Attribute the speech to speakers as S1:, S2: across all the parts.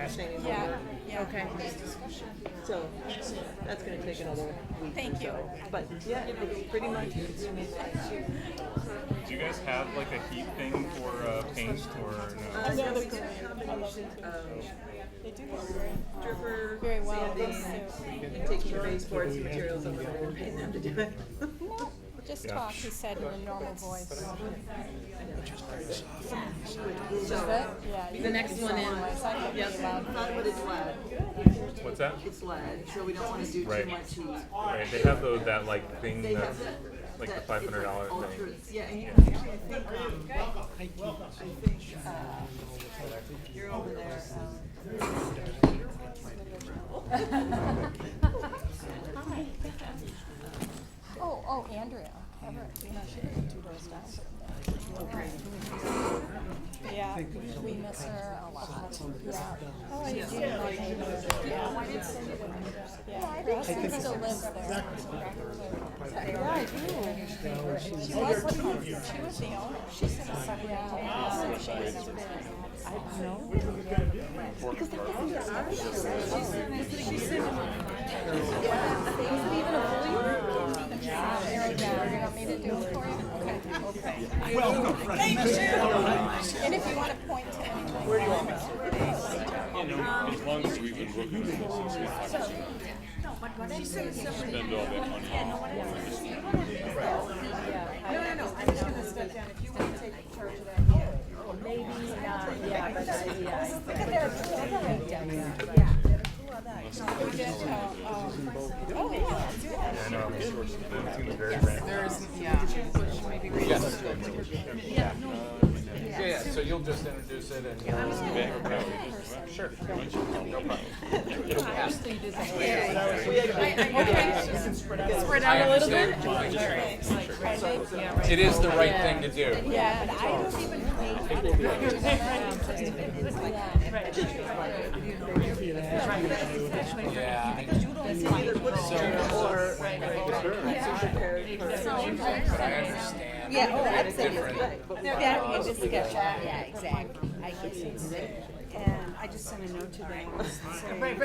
S1: sustaining
S2: Yeah,
S1: work.
S2: yeah.
S3: Okay.
S1: So that's going to take another week.
S2: Thank
S1: or
S2: you.
S1: so. But yeah, it's pretty much.
S4: Do you guys have like a heat thing for paint or no?
S1: Yeah, we do a combination of
S2: They do work very,
S1: stripper,
S2: very well.
S1: sanding,
S2: So,
S1: and taking baseboards, materials over there and paying them to do it.
S2: no, just talk, he said, in a normal voice. Is
S1: So,
S2: that? Yeah.
S3: The next one in.
S2: I could be loud.
S1: but it's lead.
S4: What's that?
S1: It's lead, so we don't want to do
S4: Right.
S1: too much heat.
S4: Right, they have those that like thing
S1: They
S4: that's
S1: have
S4: like the
S1: that-
S4: $500
S1: it's like
S4: thing.
S1: ultra- Yeah, and you actually, I think, you're over there.
S2: Oh, Andrea. Everett. You know, she lives 2 doors down from there. Yeah, we miss her a lot. Yeah. Oh, you do? Yeah. Yeah. Yeah, her husband still lives there. Yeah, I do. She was the owner. She's in a second. Yeah. She is. I know. Because that wasn't you want me to do it for you? Okay.
S5: Welcome,
S2: And if you want to point to anything. Where do you want me to?
S6: As long as we've been working with them since we spend all that money.
S1: No, I'm just gonna step down, if you want to take charge of that.
S3: Maybe not, yeah, but yeah.
S2: We did, oh, yeah.
S4: I know. It seems very random.
S7: There's, yeah, so you'll just introduce it and.
S4: Sure.
S3: Spread out a little bit.
S7: It is the right thing to do.
S2: Yeah, I don't even
S7: Yeah.
S1: Or
S7: I understand.
S3: Yeah, oh,
S7: Different.
S3: absolutely. Yeah, you just get, yeah, exactly. I get it. And I just sent a note to them. Right.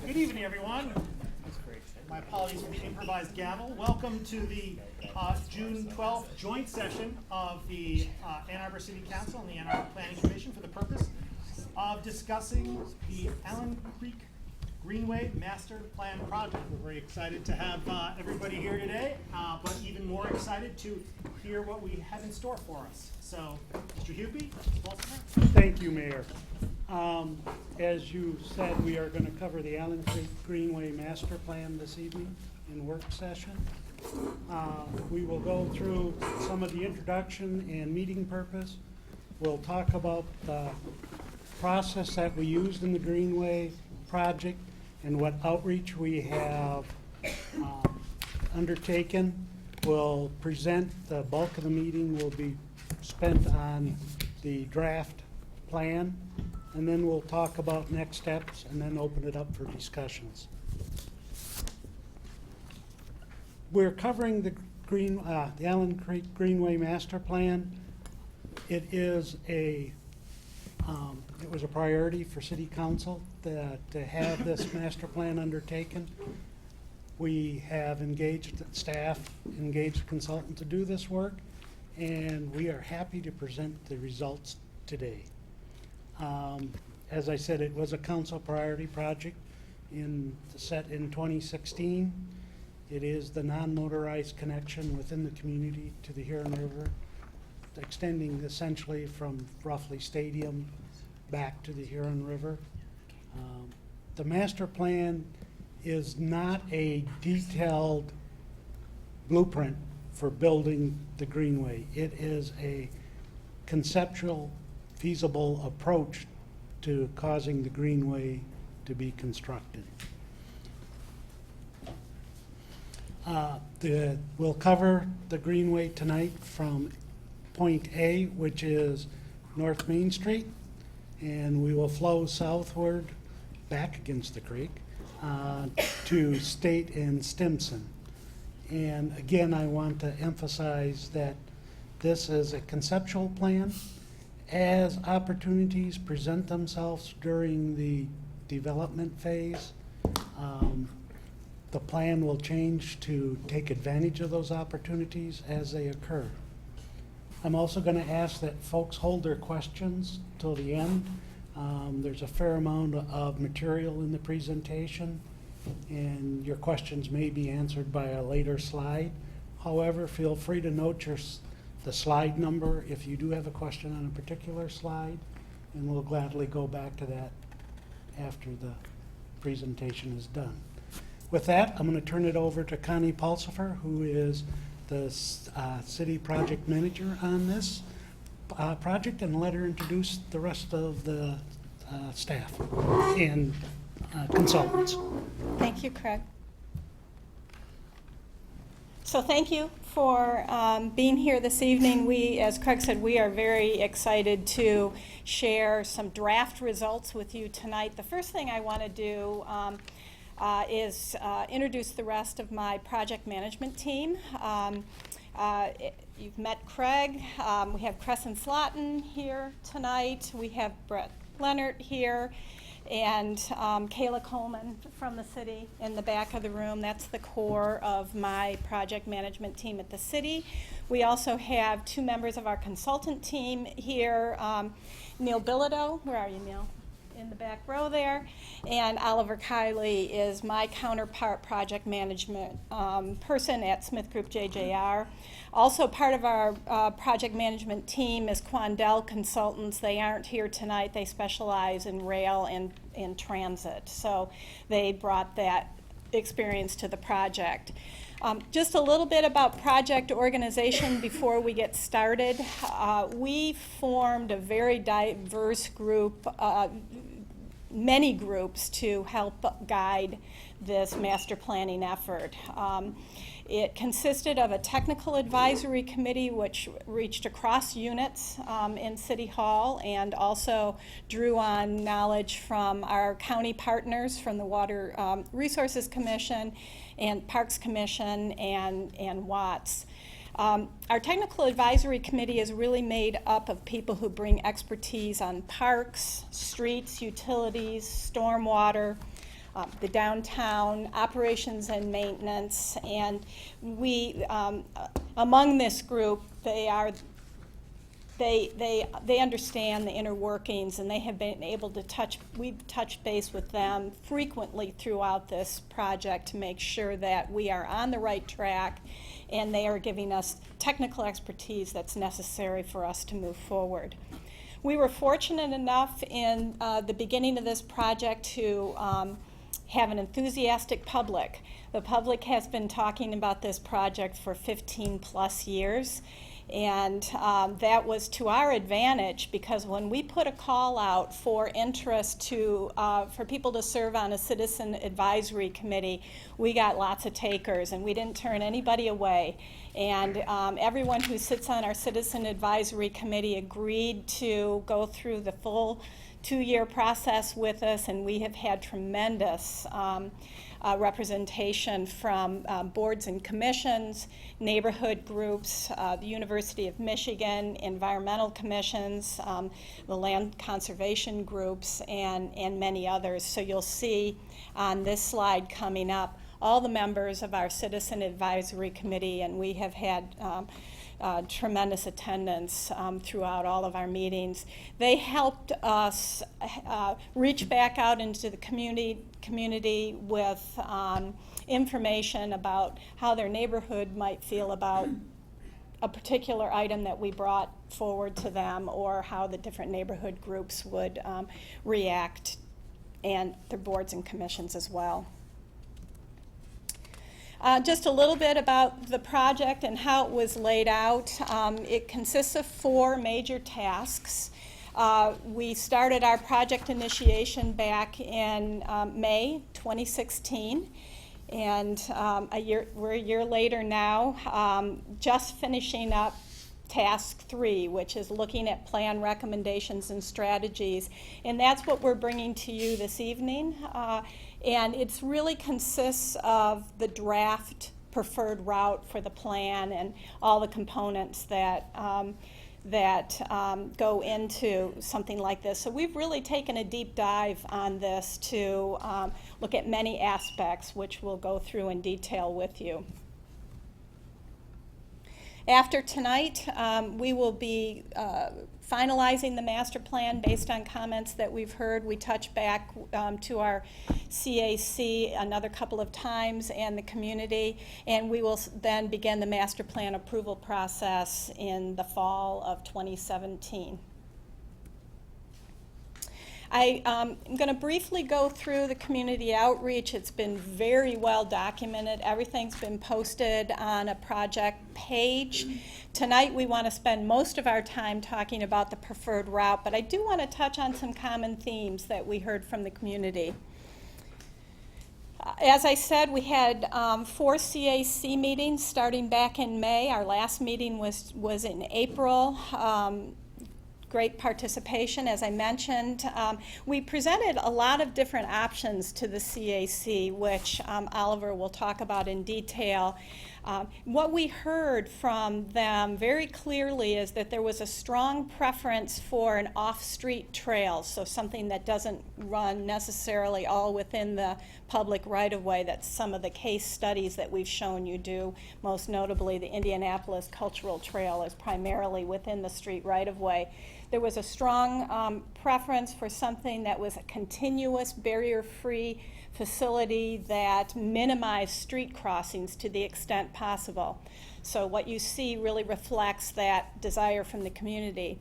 S5: Good evening, everyone. My apologies for the improvised gavel. Welcome to the June 12th joint session of the Ann Arbor City Council and the Ann Arbor Planning Commission for the purpose of discussing the Allen Creek Greenway Master Plan Project. We're very excited to have everybody here today, but even more excited to hear what we have in store for us. So, Mr. Hupy,
S8: Thank you, Mayor. As you said, we are going to cover the Allen Creek Greenway Master Plan this evening in work session. We will go through some of the introduction and meeting purpose. We'll talk about the process that we used in the Greenway project and what outreach we have undertaken. We'll present, the bulk of the meeting will be spent on the draft plan, and then we'll talk about next steps and then open it up for discussions. We're covering the Allen Creek Greenway Master Plan. It was a priority for City Council to have this master plan undertaken. We have engaged staff, engaged a consultant to do this work, and we are happy to present the results today. As I said, it was a council priority project set in 2016. It is the non-motorized connection within the community to the Huron River, extending essentially from roughly Stadium back to the Huron River. The master plan is not a detailed blueprint for building the Greenway. It is a conceptual, feasible approach to causing the Greenway to be constructed. We'll cover the Greenway tonight from point A, which is North Main Street, and we will flow southward back against the creek to State and Stimson. And again, I want to emphasize that this is a conceptual plan. As opportunities present themselves during the development phase, the plan will change to take advantage of those opportunities as they occur. I'm also going to ask that folks hold their questions till the end. There's a fair amount of material in the presentation, and your questions may be answered by a later slide. However, feel free to note the slide number if you do have a question on a particular slide, and we'll gladly go back to that after the presentation is done. With that, I'm going to turn it over to Connie Pulsifer, who is the city project manager on this project, and let her introduce the rest of the staff and consultants.
S2: Thank you, Craig. So thank you for being here this evening. We, as Craig said, we are very excited to share some draft results with you tonight. The first thing I want to do is introduce the rest of my project management team. You've met Craig. We have Crescent Slotin here tonight. We have Brett Leonard here, and Kayla Coleman from the city in the back of the room. That's the core of my project management team at the city. We also have two members of our consultant team here, Neil Bilodeau. Where are you, Neil? In the back row there. And Oliver Kiley is my counterpart project management person at Smith Group JJR. Also part of our project management team is Quandel Consultants. They aren't here tonight. They specialize in rail and transit. So they brought that experience to the project. Just a little bit about project organization before we get started. We formed a very diverse group, many groups to help guide this master planning effort. It consisted of a technical advisory committee which reached across units in City Hall and also drew on knowledge from our county partners from the Water Resources Commission and Parks Commission and Watts. Our technical advisory committee is really made up of people who bring expertise on parks, streets, utilities, stormwater, the downtown, operations and maintenance, and we, among this group, they understand the inner workings, and they have been able to we've touched base with them frequently throughout this project to make sure that we are on the right track, and they are giving us technical expertise that's necessary for us to move forward. We were fortunate enough in the beginning of this project to have an enthusiastic public. The public has been talking about this project for 15 plus years. And that was to our advantage, because when we put a call out for interest for people to serve on a citizen advisory committee, we got lots of takers, and we didn't turn anybody away. And everyone who sits on our citizen advisory committee agreed to go through the full 2-year process with us, and we have had tremendous representation from boards and commissions, neighborhood groups, the University of Michigan, environmental commissions, the land conservation groups, and many others. So you'll see on this slide coming up all the members of our Citizen Advisory Committee, and we have had tremendous attendance throughout all of our meetings. They helped us reach back out into the community with information about how their neighborhood might feel about a particular item that we brought forward to them, or how the different neighborhood groups would react, and their boards and commissions as well. Just a little bit about the project and how it was laid out. It consists of 4 major tasks. We started our project initiation back in May 2016, and we're a year later now, just finishing up Task 3, which is looking at plan recommendations and strategies, and that's what we're bringing to you this evening. And it really consists of the draft preferred route for the plan and all the components that go into something like this. So we've really taken a deep dive on this to look at many aspects, which we'll go through in detail with you. After tonight, we will be finalizing the master plan based on comments that we've heard. We touch back to our CAC another couple of times and the community, and we will then begin the master plan approval process in the fall of 2017. I'm going to briefly go through the community outreach. It's been very well documented. Everything's been posted on a project page. Tonight we want to spend most of our time talking about the preferred route, but I do want to touch on some common themes that we heard from the community. As I said, we had 4 CAC meetings starting back in May. Our last meeting was in April. Great participation, as I mentioned. We presented a lot of different options to the CAC, which Oliver will talk about in detail. What we heard from them very clearly is that there was a strong preference for an off-street trail, so something that doesn't run necessarily all within the public right-of-way. That's some of the case studies that we've shown you do. Most notably, the Indianapolis Cultural Trail is primarily within the street right-of-way. There was a strong preference for something that was a continuous, barrier-free facility that minimized street crossings to the extent possible. So what you see really reflects that desire from the community.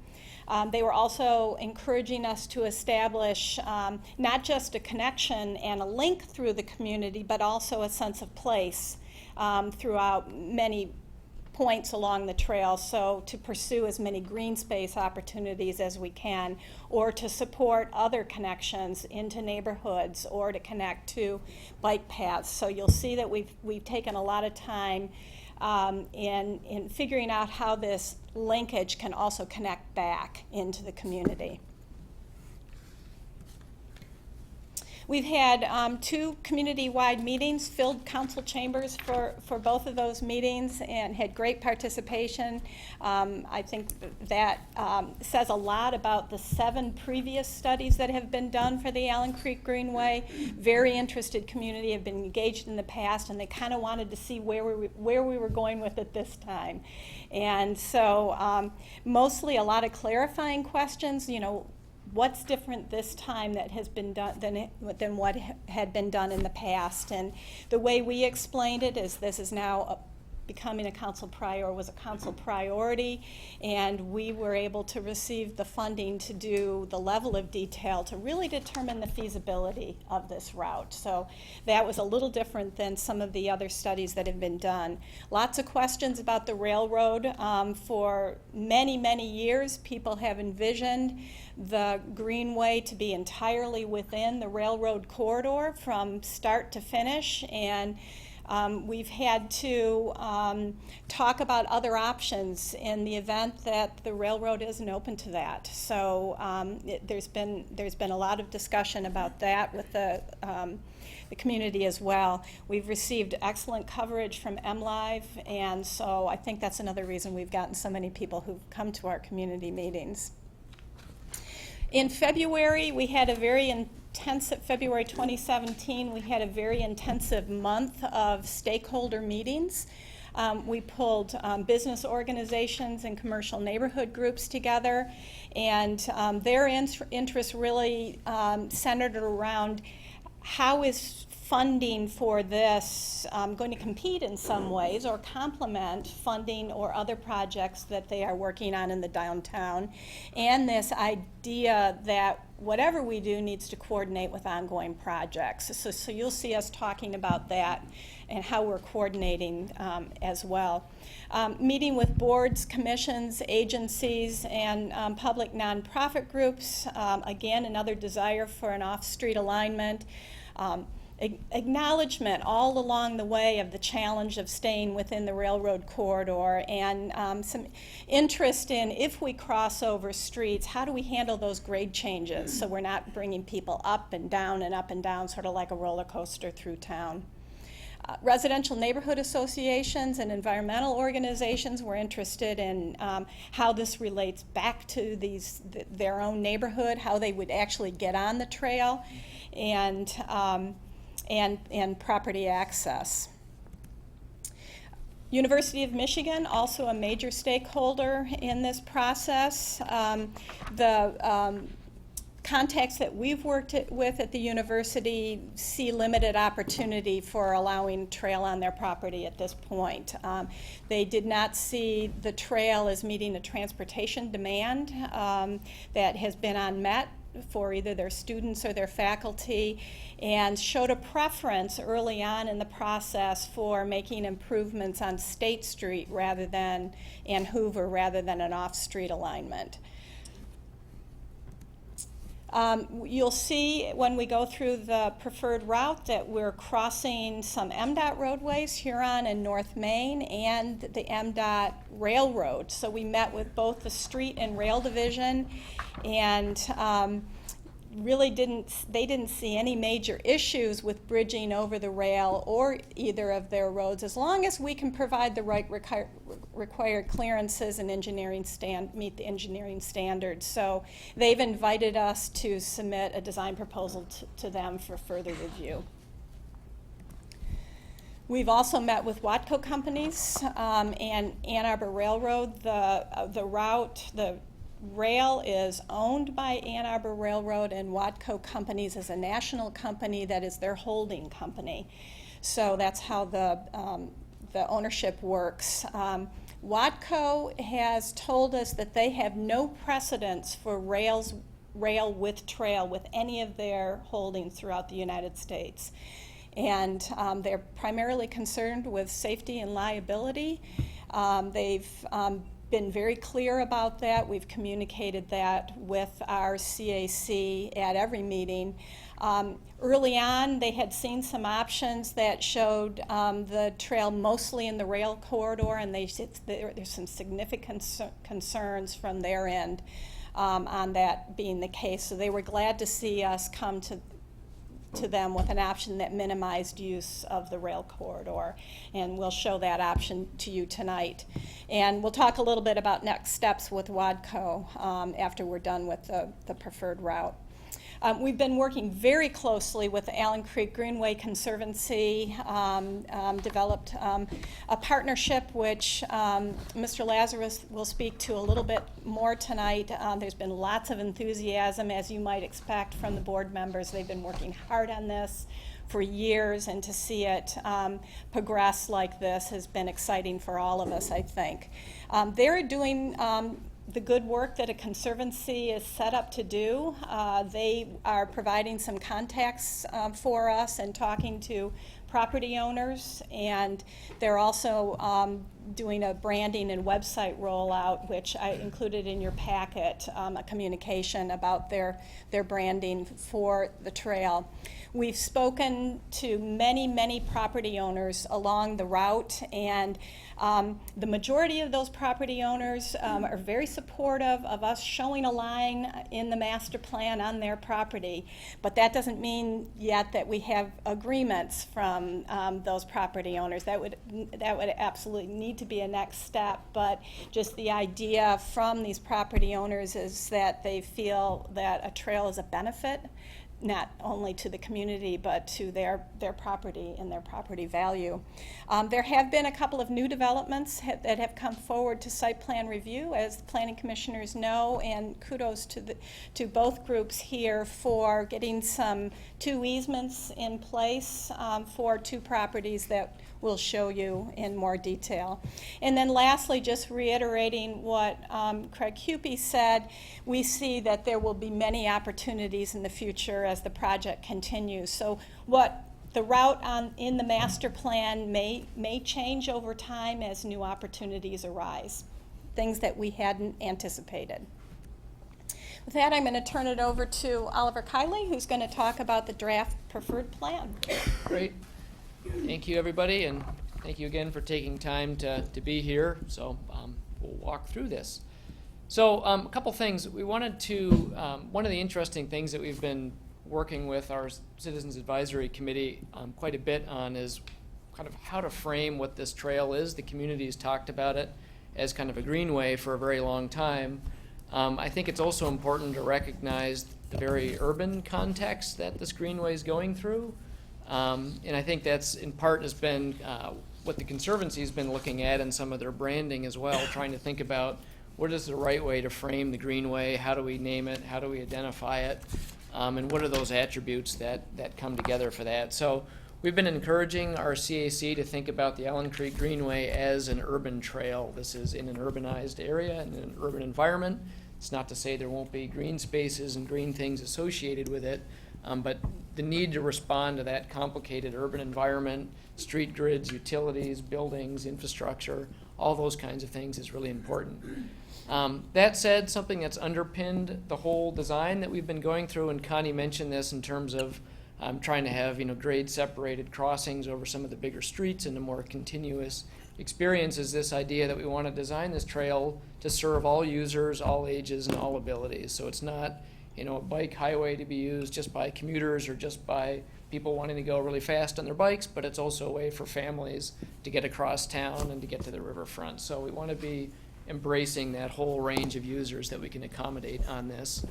S2: They were also encouraging us to establish not just a connection and a link through the community, but also a sense of place throughout many points along the trail, so to pursue as many green space opportunities as we can, or to support other connections into neighborhoods, or to connect to bike paths. So you'll see that we've taken a lot of time in figuring out how this linkage can also connect back into the community. We've had 2 community-wide meetings, filled council chambers for both of those meetings, and had great participation. I think that says a lot about the 7 previous studies that have been done for the Allen Creek Greenway. Very interested community, have been engaged in the past, and they kind of wanted to see where we were going with it this time. And so mostly a lot of clarifying questions, you know, what's different this time that has been done than what had been done in the past. And the way we explained it is this is now becoming a council was a council priority, and we were able to receive the funding to do the level of detail to really determine the feasibility of this route. So that was a little different than some of the other studies that have been done. Lots of questions about the railroad. For many, many years, people have envisioned the Greenway to be entirely within the railroad corridor from start to finish, and we've had to talk about other options in the event that the railroad isn't open to that. So there's been a lot of discussion about that with the community as well. We've received excellent coverage from MLive, and so I think that's another reason we've gotten so many people who've come to our community meetings. In February, we had a very intensive, February 2017, we had a very intensive month of stakeholder meetings. We pulled business organizations and commercial neighborhood groups together, and their interests really centered around how is funding for this going to compete in some ways or complement funding or other projects that they are working on in the downtown, and this idea that whatever we do needs to coordinate with ongoing projects. So you'll see us talking about that and how we're coordinating as well. Meeting with boards, commissions, agencies, and public nonprofit groups. Again, another desire for an off-street alignment. Acknowledgement all along the way of the challenge of staying within the railroad corridor, and some interest in, if we cross over streets, how do we handle those grade changes so we're not bringing people up and down, sort of like a roller coaster through town. Residential neighborhood associations and environmental organizations were interested in how this relates back to their own neighborhood, how they would actually get on the trail, and property access. University of Michigan, also a major stakeholder in this process. Contacts that we've worked with at the university see limited opportunity for allowing trail on their property at this point. They did not see the trail as meeting a transportation demand that has been unmet for either their students or their faculty, and showed a preference early on in the process for making improvements on State Street and Hoover rather than an off-street alignment. You'll see when we go through the preferred route that we're crossing some MDOT roadways, Huron and North Main, and the MDOT Railroad. So we met with both the Street and Rail Division, and really didn't see any major issues with bridging over the rail or either of their roads, as long as we can provide the right required clearances and meet the engineering standards. So they've invited us to submit a design proposal to them for further review. We've also met with Watco companies and Ann Arbor Railroad. The rail is owned by Ann Arbor Railroad, and Watco Companies is a national company that is their holding company. So that's how the ownership works. Watco has told us that they have no precedence for rail with trail with any of their holdings throughout the United States. And they're primarily concerned with safety and liability. They've been very clear about that. We've communicated that with our CAC at every meeting. Early on, they had seen some options that showed the trail mostly in the rail corridor, and there's some significant concerns from their end on that being the case. So they were glad to see us come to them with an option that minimized use of the rail corridor, and we'll show that option to you tonight. And we'll talk a little bit about next steps with Watco after we're done with the preferred route. We've been working very closely with the Allen Creek Greenway Conservancy, developed a partnership which Mr. Lazarus will speak to a little bit more tonight. There's been lots of enthusiasm, as you might expect, from the board members. They've been working hard on this for years, and to see it progress like this has been exciting for all of us, I think. They're doing the good work that a conservancy is set up to do. They are providing some contacts for us and talking to property owners, and they're also doing a branding and website rollout, which I included in your packet, a communication about their branding for the trail. We've spoken to many, many property owners along the route, and the majority of those property owners are very supportive of us showing a line in the master plan on their property, but that doesn't mean yet that we have agreements from those property owners. That would absolutely need to be a next step, but just the idea from these property owners is that they feel that a trail is a benefit, not only to the community, but to their property and their property value. There have been a couple of new developments that have come forward to site plan review, as the planning commissioners know, and kudos to both groups here for getting two easements in place for two properties that we'll show you in more detail. And then lastly, just reiterating what Craig Hupy said, we see that there will be many opportunities in the future as the project continues. So what the route in the master plan may change over time as new opportunities arise, things that we hadn't anticipated. With that, I'm going to turn it over to Oliver Kiley, who's going to talk about the draft preferred plan.
S9: Great. Thank you, everybody, and thank you again for taking time to be here. So we'll walk through this. So a couple things. We wanted to, one of the interesting things that we've been working with our Citizens Advisory Committee quite a bit on is kind of how to frame what this trail is. The community's talked about it as kind of a greenway for a very long time. I think it's also important to recognize the very urban context that this greenway is going through. And I think that's in part has been what the Conservancy has been looking at in some of their branding as well, trying to think about what is the right way to frame the greenway, how do we name it, how do we identify it, and what are those attributes that come together for that. So we've been encouraging our CAC to think about the Allen Creek Greenway as an urban trail. This is in an urbanized area, in an urban environment. It's not to say there won't be green spaces and green things associated with it, but the need to respond to that complicated urban environment, street grids, utilities, buildings, infrastructure, all those kinds of things is really important. That said, something that's underpinned the whole design that we've been going through, and Connie mentioned this in terms of trying to have grade separated crossings over some of the bigger streets and a more continuous experience, is this idea that we want to design this trail to serve all users, all ages, and all abilities. So it's not a bike highway to be used just by commuters or just by people wanting to go really fast on their bikes, but it's also a way for families to get across town and to get to the riverfront. So we want to be embracing that whole range of users that we can accommodate on this.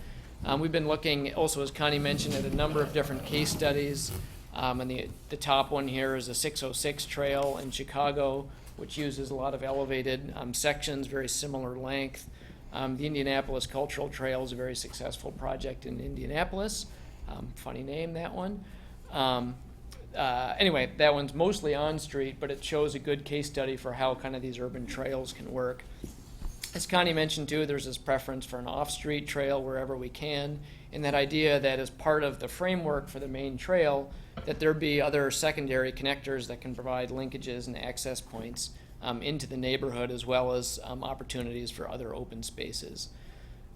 S9: We've been looking also, as Connie mentioned, at a number of different case studies. And the top one here is the 606 Trail in Chicago, which uses a lot of elevated sections, very similar length. The Indianapolis Cultural Trail is a very successful project in Indianapolis. Funny name, that one. Anyway, that one's mostly on street, but it shows a good case study for how kind of these urban trails can work. As Connie mentioned too, there's this preference for an off-street trail wherever we can, and that idea that as part of the framework for the main trail, that there be other secondary connectors that can provide linkages and access points into the neighborhood, as well as opportunities for other open spaces.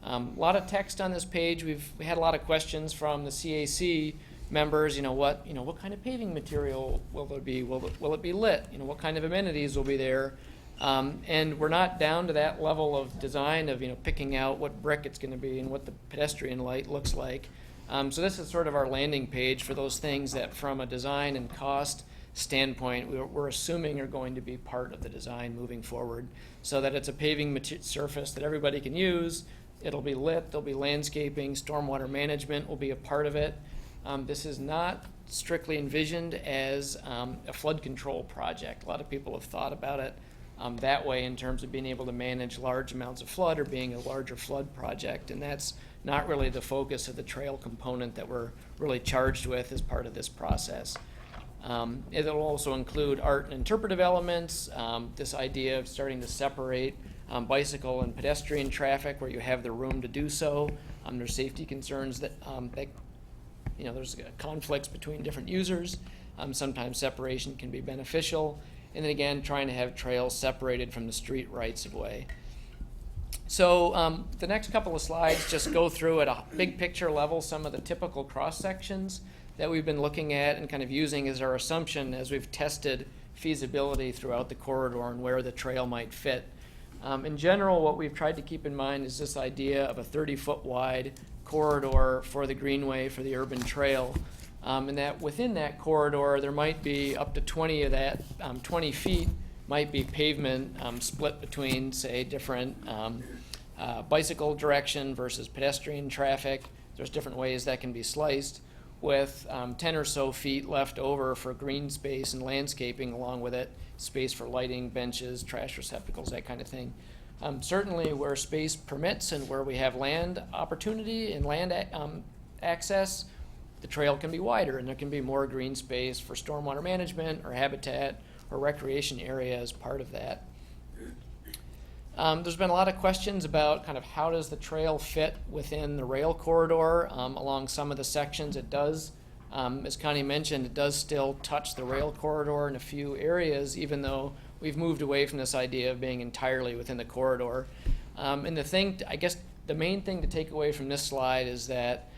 S9: A lot of text on this page. We had a lot of questions from the CAC members. What kind of paving material will there be? Will it be lit? What kind of amenities will be there? And we're not down to that level of design of picking out what brick it's going to be and what the pedestrian light looks like. So this is sort of our landing page for those things that, from a design and cost standpoint, we're assuming are going to be part of the design moving forward, so that it's a paving surface that everybody can use. It'll be lit. There'll be landscaping. Stormwater management will be a part of it. This is not strictly envisioned as a flood control project. A lot of people have thought about it that way in terms of being able to manage large amounts of flood or being a larger flood project, and that's not really the focus of the trail component that we're really charged with as part of this process. It'll also include art and interpretive elements, this idea of starting to separate bicycle and pedestrian traffic where you have the room to do so. There's safety concerns that there's conflicts between different users. Sometimes separation can be beneficial. And then again, trying to have trails separated from the street rights of way. So the next couple of slides just go through at a big picture level some of the typical cross sections that we've been looking at and kind of using as our assumption as we've tested feasibility throughout the corridor and where the trail might fit. In general, what we've tried to keep in mind is this idea of a 30-foot wide corridor for the greenway, for the urban trail. And that within that corridor, there might be up to 20 of that, 20 feet might be pavement split between, say, different bicycle direction versus pedestrian traffic. There's different ways that can be sliced, with 10 or so feet left over for green space and landscaping along with it, space for lighting, benches, trash receptacles, that kind of thing. Certainly where space permits and where we have land opportunity and land access, the trail can be wider and there can be more green space for stormwater management or habitat or recreation area as part of that. There's been a lot of questions about kind of how does the trail fit within the rail corridor along some of the sections. It does, as Connie mentioned, it does still touch the rail corridor in a few areas, even though we've moved away from this idea of being entirely within the corridor. And I guess the main thing to take away from this slide is that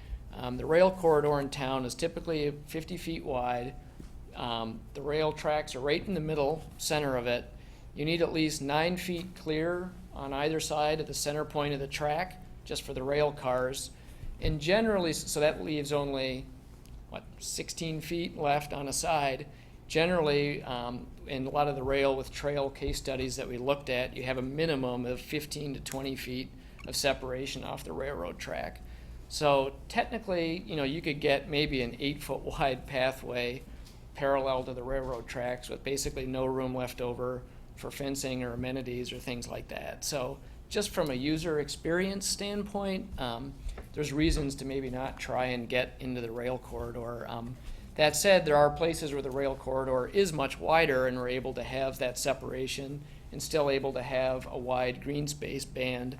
S9: the rail corridor in town is typically 50 feet wide. The rail tracks are right in the middle, center of it. You need at least 9 feet clear on either side of the center point of the track, just for the rail cars. And generally, so that leaves only, 16 feet left on a side. generally, in a lot of the rail with trail case studies that we looked at, you have a minimum of 15 to 20 feet of separation off the railroad track. So technically, you could get maybe an 8-foot wide pathway parallel to the railroad tracks with basically no room left over for fencing or amenities or things like that. So just from a user experience standpoint, there's reasons to maybe not try and get into the rail corridor. That said, there are places where the rail corridor is much wider and we're able to have that separation and still able to have a wide green space band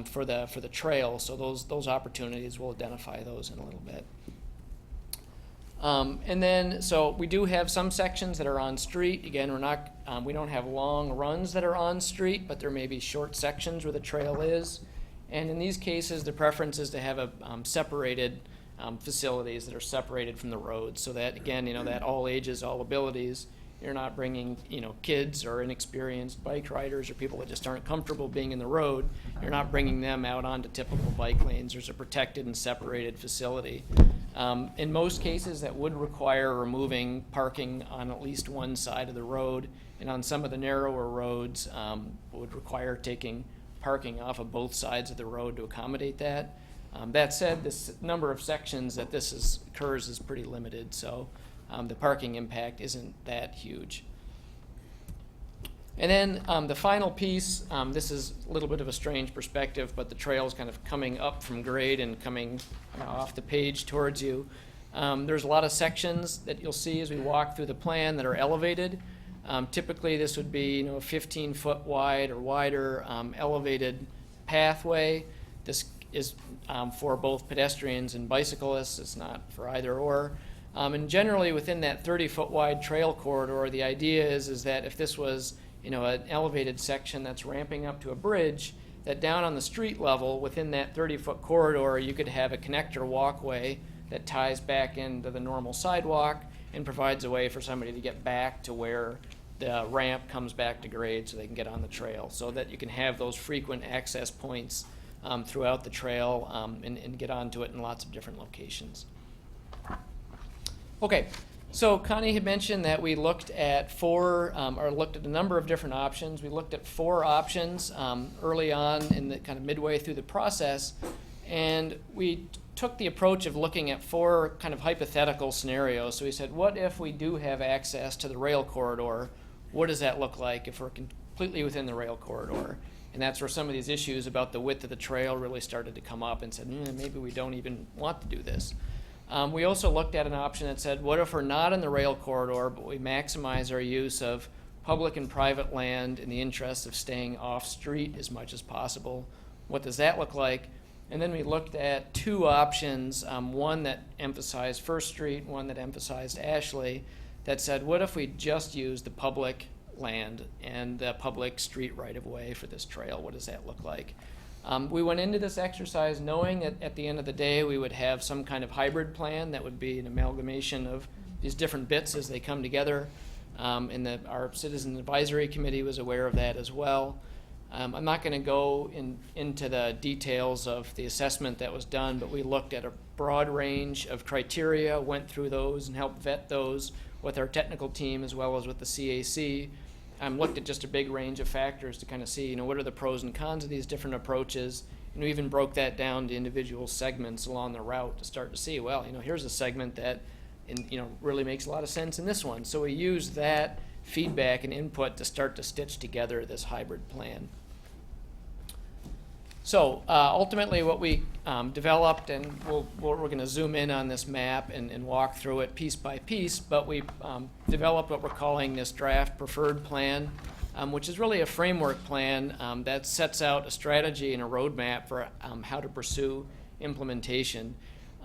S9: for the trail. So those opportunities, we'll identify those in a little bit. And then, so we do have some sections that are on street. Again, we don't have long runs that are on street, but there may be short sections where the trail is. And in these cases, the preference is to have a separated facilities that are separated from the road, so that, again, that all ages, all abilities, you're not bringing, kids or inexperienced bike riders or people that just aren't comfortable being in the road. You're not bringing them out onto typical bike lanes. There's a protected and separated facility. In most cases, that would require removing parking on at least one side of the road, and on some of the narrower roads, would require taking parking off of both sides of the road to accommodate that. That said, this number of sections that occurs is pretty limited, so the parking impact isn't that huge. And then the final piece, this is a little bit of a strange perspective, but the trail's kind of coming up from grade and coming off the page towards you. There's a lot of sections that you'll see as we walk through the plan that are elevated. Typically this would be a 15-foot wide or wider elevated pathway. This is for both pedestrians and bicyclists. It's not for either or. And generally within that 30-foot wide trail corridor, the idea is that if this was an elevated section that's ramping up to a bridge, that down on the street level within that 30-foot corridor you could have a connector walkway that ties back into the normal sidewalk and provides a way for somebody to get back to where the ramp comes back to grade so they can get on the trail, so that you can have those frequent access points throughout the trail and get onto it in lots of different locations. Okay, so Connie had mentioned that we looked at looked at a number of different options. We looked at 4 options early on in the kind of midway through the process, and we took the approach of looking at 4 kind of hypothetical scenarios. So we said, what if we do have access to the rail corridor? What does that look like if we're completely within the rail corridor? And that's where some of these issues about the width of the trail really started to come up and said, maybe we don't even want to do this. We also looked at an option that said, what if we're not in the rail corridor, but we maximize our use of public and private land in the interest of staying off street as much as possible? What does that look like? And then we looked at 2 options, one that emphasized First Street, one that emphasized Ashley, that said, what if we just use the public land and the public street right-of-way for this trail? What does that look like? We went into this exercise knowing that at the end of the day we would have some kind of hybrid plan that would be an amalgamation of these different bits as they come together. And our Citizen Advisory Committee was aware of that as well. I'm not going to go into the details of the assessment that was done, but we looked at a broad range of criteria, went through those and helped vet those with our technical team as well as with the CAC. Looked at just a big range of factors to kind of see, what are the pros and cons of these different approaches, and we even broke that down to individual segments along the route to start to see, well, here's a segment that, really makes a lot of sense in this one. So we used that feedback and input to start to stitch together this hybrid plan. So ultimately what we developed, and we're going to zoom in on this map and walk through it piece by piece, but we developed what we're calling this draft preferred plan, which is really a framework plan that sets out a strategy and a roadmap for how to pursue implementation.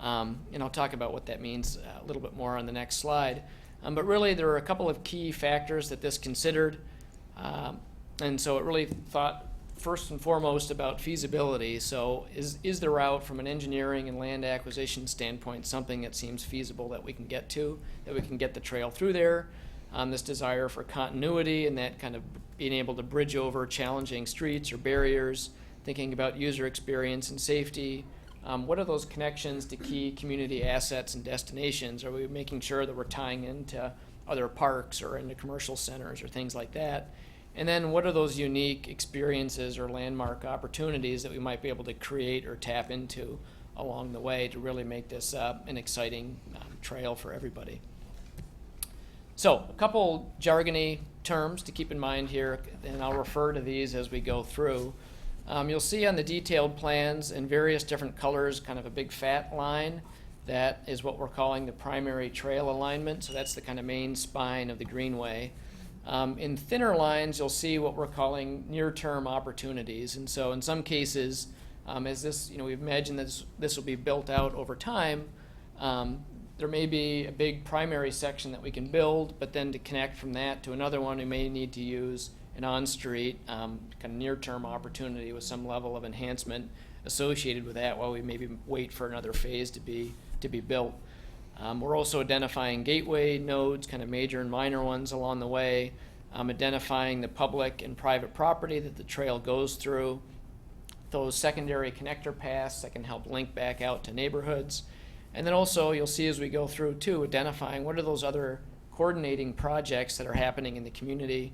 S9: And I'll talk about what that means a little bit more on the next slide. But really there are a couple of key factors that this considered. And so it really thought first and foremost about feasibility. So is the route from an engineering and land acquisition standpoint something that seems feasible that we can get to, that we can get the trail through there? This desire for continuity and that kind of being able to bridge over challenging streets or barriers, thinking about user experience and safety. What are those connections to key community assets and destinations? Are we making sure that we're tying into other parks or into commercial centers or things like that. And then what are those unique experiences or landmark opportunities that we might be able to create or tap into along the way to really make this an exciting trail for everybody. So a couple jargony terms to keep in mind here, and I'll refer to these as we go through. You'll see on the detailed plans in various different colors kind of a big fat line. That is what we're calling the primary trail alignment, so that's the kind of main spine of the greenway. In thinner lines, you'll see what we're calling near-term opportunities. And so in some cases, as this, we imagine this will be built out over time, there may be a big primary section that we can build, but then to connect from that to another one, we may need to use an on-street kind of near-term opportunity with some level of enhancement associated with that while we maybe wait for another phase to be built. We're also identifying gateway nodes, kind of major and minor ones along the way, identifying the public and private property that the trail goes through, those secondary connector paths that can help link back out to neighborhoods. And then also you'll see as we go through too, identifying what are those other coordinating projects that are happening in the community,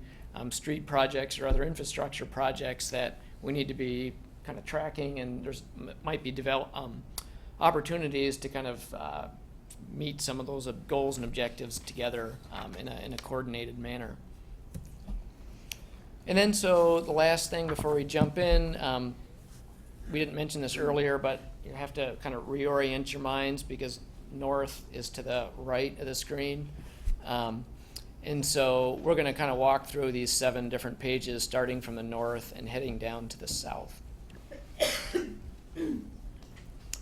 S9: street projects or other infrastructure projects that we need to be kind of tracking, and there's might be opportunities to kind of meet some of those goals and objectives together in a coordinated manner. And then so the last thing before we jump in, we didn't mention this earlier, but you have to kind of reorient your minds because north is to the right of the screen. And so we're going to kind of walk through these 7 different pages starting from the north and heading down to the south.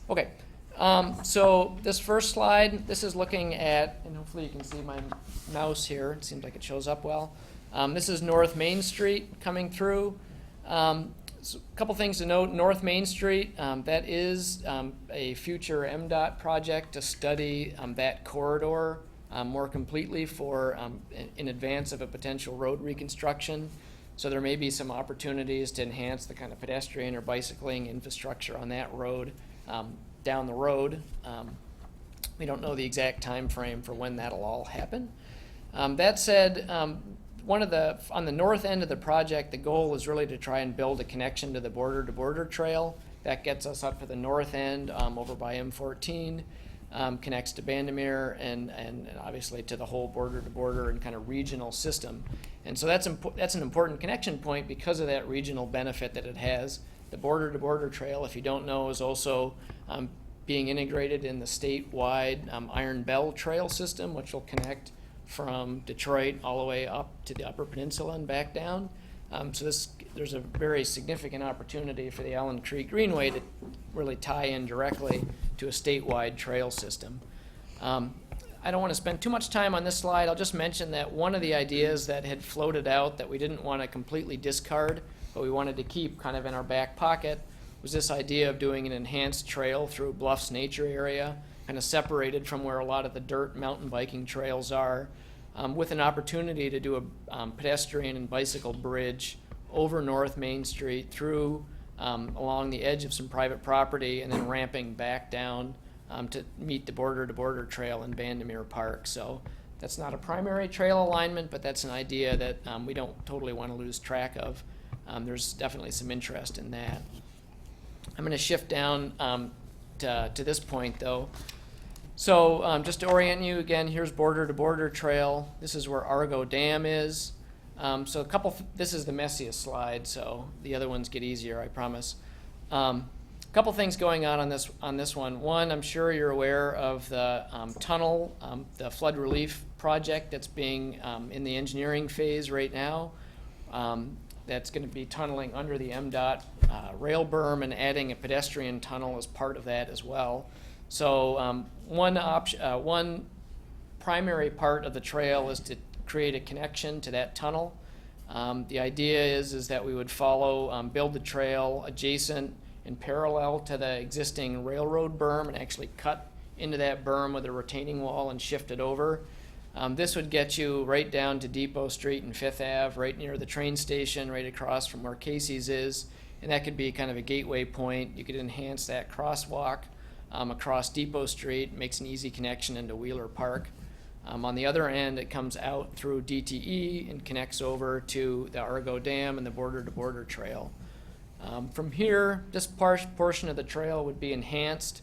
S9: Okay, so this first slide, this is looking at, and hopefully you can see my mouse here. It seems like it shows up well. This is North Main Street coming through. So a couple things to note. North Main Street, that is a future MDOT project to study that corridor more completely for in advance of a potential road reconstruction. So there may be some opportunities to enhance the kind of pedestrian or bicycling infrastructure on that road down the road. We don't know the exact time frame for when that'll all happen. That said, on the north end of the project, the goal is really to try and build a connection to the border-to-border trail. That gets us up to the north end over by M14, connects to Bandimere, and obviously to the whole border-to-border and kind of regional system. And so that's an important connection point because of that regional benefit that it has. The border-to-border trail, if you don't know, is also being integrated in the statewide Iron Bell Trail system, which will connect from Detroit all the way up to the Upper Peninsula and back down. So there's a very significant opportunity for the Allen Creek Greenway to really tie in directly to a statewide trail system. I don't want to spend too much time on this slide. I'll just mention that one of the ideas that had floated out that we didn't want to completely discard, but we wanted to keep kind of in our back pocket, was this idea of doing an enhanced trail through Bluffs Nature Area, kind of separated from where a lot of the dirt mountain biking trails are, with an opportunity to do a pedestrian and bicycle bridge over North Main Street through along the edge of some private property and then ramping back down to meet the border-to-border trail in Bandimere Park. So that's not a primary trail alignment, but that's an idea that we don't totally want to lose track of. There's definitely some interest in that. I'm going to shift down to this point, though. So just to orient you, again, here's border-to-border trail. This is where Argo Dam is. So this is the messiest slide, so the other ones get easier, I promise. A couple things going on this one. One, I'm sure you're aware of the tunnel, the flood relief project that's being in the engineering phase right now. That's going to be tunneling under the MDOT rail berm and adding a pedestrian tunnel as part of that as well. So one primary part of the trail is to create a connection to that tunnel. The idea is that we would build the trail adjacent and parallel to the existing railroad berm and actually cut into that berm with a retaining wall and shift it over. This would get you right down to Depot Street and Fifth Ave, right near the train station, right across from where Casey's is. And that could be kind of a gateway point. You could enhance that crosswalk across Depot Street, makes an easy connection into Wheeler Park. On the other end, it comes out through DTE and connects over to the Argo Dam and the Border to Border Trail. From here, this portion of the trail would be enhanced,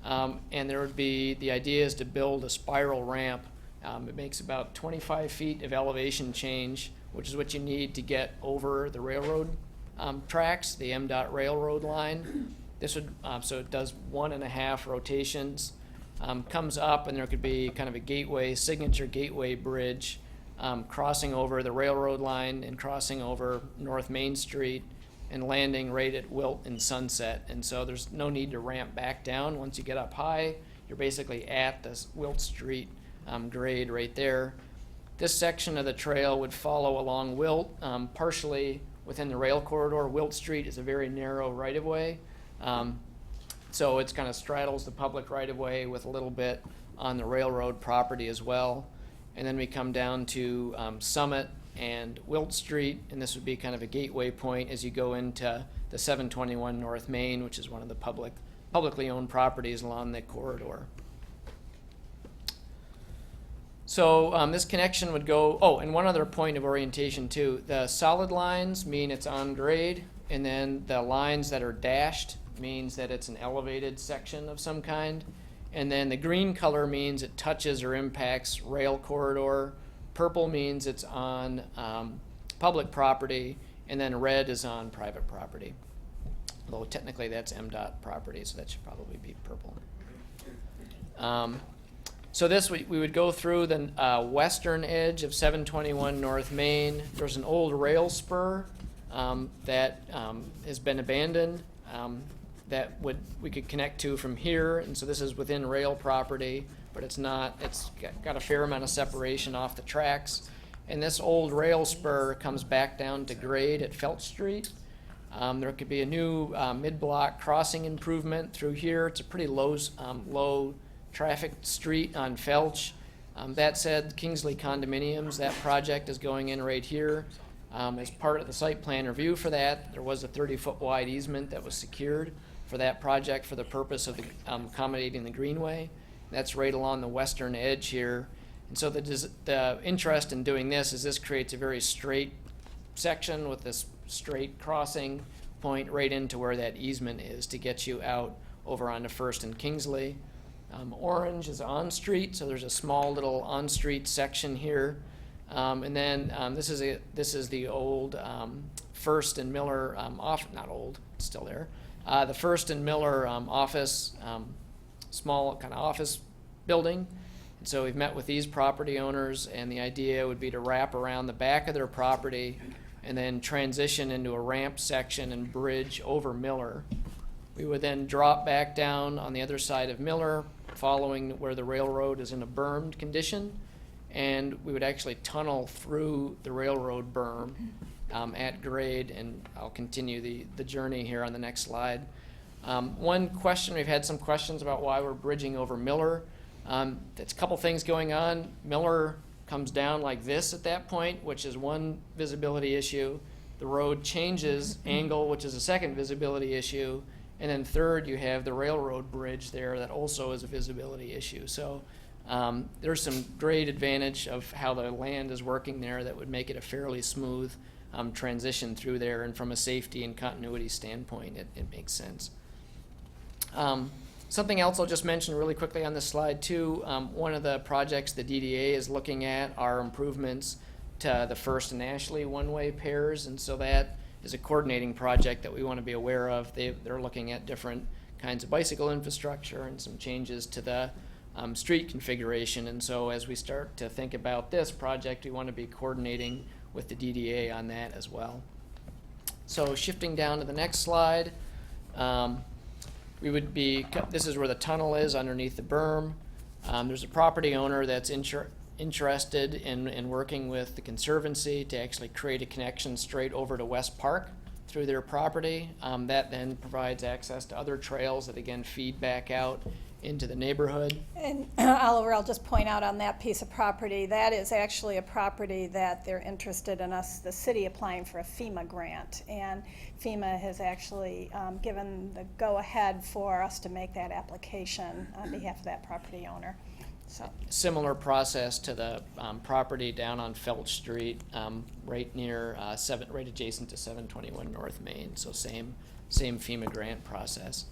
S9: and there would be, the idea is to build a spiral ramp. It makes about 25 feet of elevation change, which is what you need to get over the railroad tracks, the MDOT railroad line. This would, so it does 1.5 rotations, comes up, and there could be kind of a gateway, signature gateway bridge, crossing over the railroad line and crossing over North Main Street and landing right at Wilt and Sunset. And so there's no need to ramp back down. Once you get up high, you're basically at this Wilt Street grade right there. This section of the trail would follow along Wilt, partially within the rail corridor. Wilt Street is a very narrow right-of-way. So it's kind of straddles the public right-of-way with a little bit on the railroad property as well. And then we come down to Summit and Wilt Street, and this would be kind of a gateway point as you go into the 721 North Main, which is one of the publicly owned properties along the corridor. So this connection would go, oh, and one other point of orientation too. The solid lines mean it's on grade, and then the lines that are dashed means that it's an elevated section of some kind. And then the green color means it touches or impacts rail corridor. Purple means it's on public property, and then red is on private property. Although technically that's MDOT property, so that should probably be purple. So this, we would go through the western edge of 721 North Main. There's an old rail spur that has been abandoned that we could connect to from here. And so this is within rail property, but it's not, it's got a fair amount of separation off the tracks. And this old rail spur comes back down to grade at Felt Street. There could be a new mid-block crossing improvement through here. It's a pretty low traffic street on Felch. That said, Kingsley Condominiums, that project is going in right here. As part of the site plan review for that, there was a 30-foot wide easement that was secured for that project for the purpose of accommodating the greenway. That's right along the western edge here. And so the interest in doing this is this creates a very straight section with this straight crossing point right into where that easement is to get you out over onto First and Kingsley. Orange is on-street, so there's a small little on-street section here. And then this is the old First and Miller not old, it's still there. The First and Miller office, small kind of office building. And so we've met with these property owners, and the idea would be to wrap around the back of their property and then transition into a ramp section and bridge over Miller. We would then drop back down on the other side of Miller, following where the railroad is in a bermed condition, and we would actually tunnel through the railroad berm at grade, and I'll continue the journey here on the next slide. One question, we've had some questions about why we're bridging over Miller. There's a couple things going on. Miller comes down like this at that point, which is one visibility issue. The road changes angle, which is a second visibility issue. And then third, you have the railroad bridge there that also is a visibility issue. So there's some great advantage of how the land is working there that would make it a fairly smooth transition through there. And from a safety and continuity standpoint, it makes sense. Something else I'll just mention really quickly on this slide too. One of the projects the DDA is looking at are improvements to the First and Ashley one-way pairs. And so that is a coordinating project that we want to be aware of. They're looking at different kinds of bicycle infrastructure and some changes to the street configuration. And so as we start to think about this project, we want to be coordinating with the DDA on that as well. So shifting down to the next slide, this is where the tunnel is underneath the berm. There's a property owner that's interested in working with the Conservancy to actually create a connection straight over to West Park through their property. That then provides access to other trails that again feed back out into the neighborhood.
S2: And Oliver, I'll just point out on that piece of property, that is actually a property that they're interested in us, the city, applying for a FEMA grant. And FEMA has actually given the go-ahead for us to make that application on behalf of that property owner. So,
S9: similar process to the property down on Felch Street, right near right adjacent to 721 North Main. So same FEMA grant process.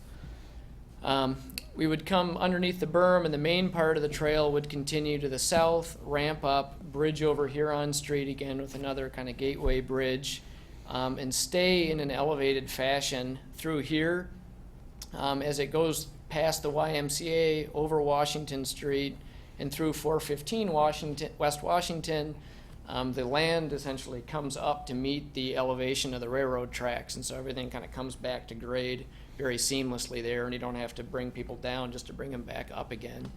S9: We would come underneath the berm, and the main part of the trail would continue to the south, ramp up, bridge over Huron Street again with another kind of gateway bridge, and stay in an elevated fashion through here as it goes past the YMCA, over Washington Street, and through 415 West Washington. The land essentially comes up to meet the elevation of the railroad tracks, and so everything kind of comes back to grade very seamlessly there, and you don't have to bring people down just to bring them back up again.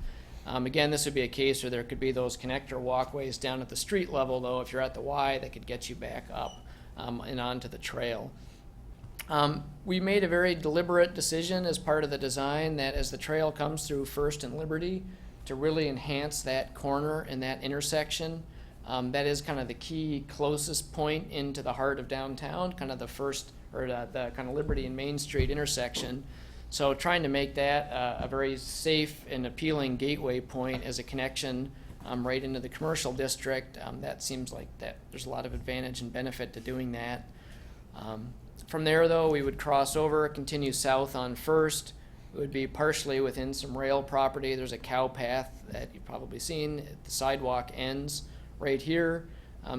S9: Again, this would be a case where there could be those connector walkways down at the street level, though, if you're at the Y, that could get you back up and onto the trail. We made a very deliberate decision as part of the design that as the trail comes through First and Liberty, to really enhance that corner and that intersection. That is kind of the key closest point into the heart of downtown, kind of the first, or the kind of Liberty and Main Street intersection. So trying to make that a very safe and appealing gateway point as a connection right into the commercial district, that seems like that there's a lot of advantage and benefit to doing that. From there, though, we would cross over, continue south on First. It would be partially within some rail property. There's a cow path that you've probably seen. The sidewalk ends right here.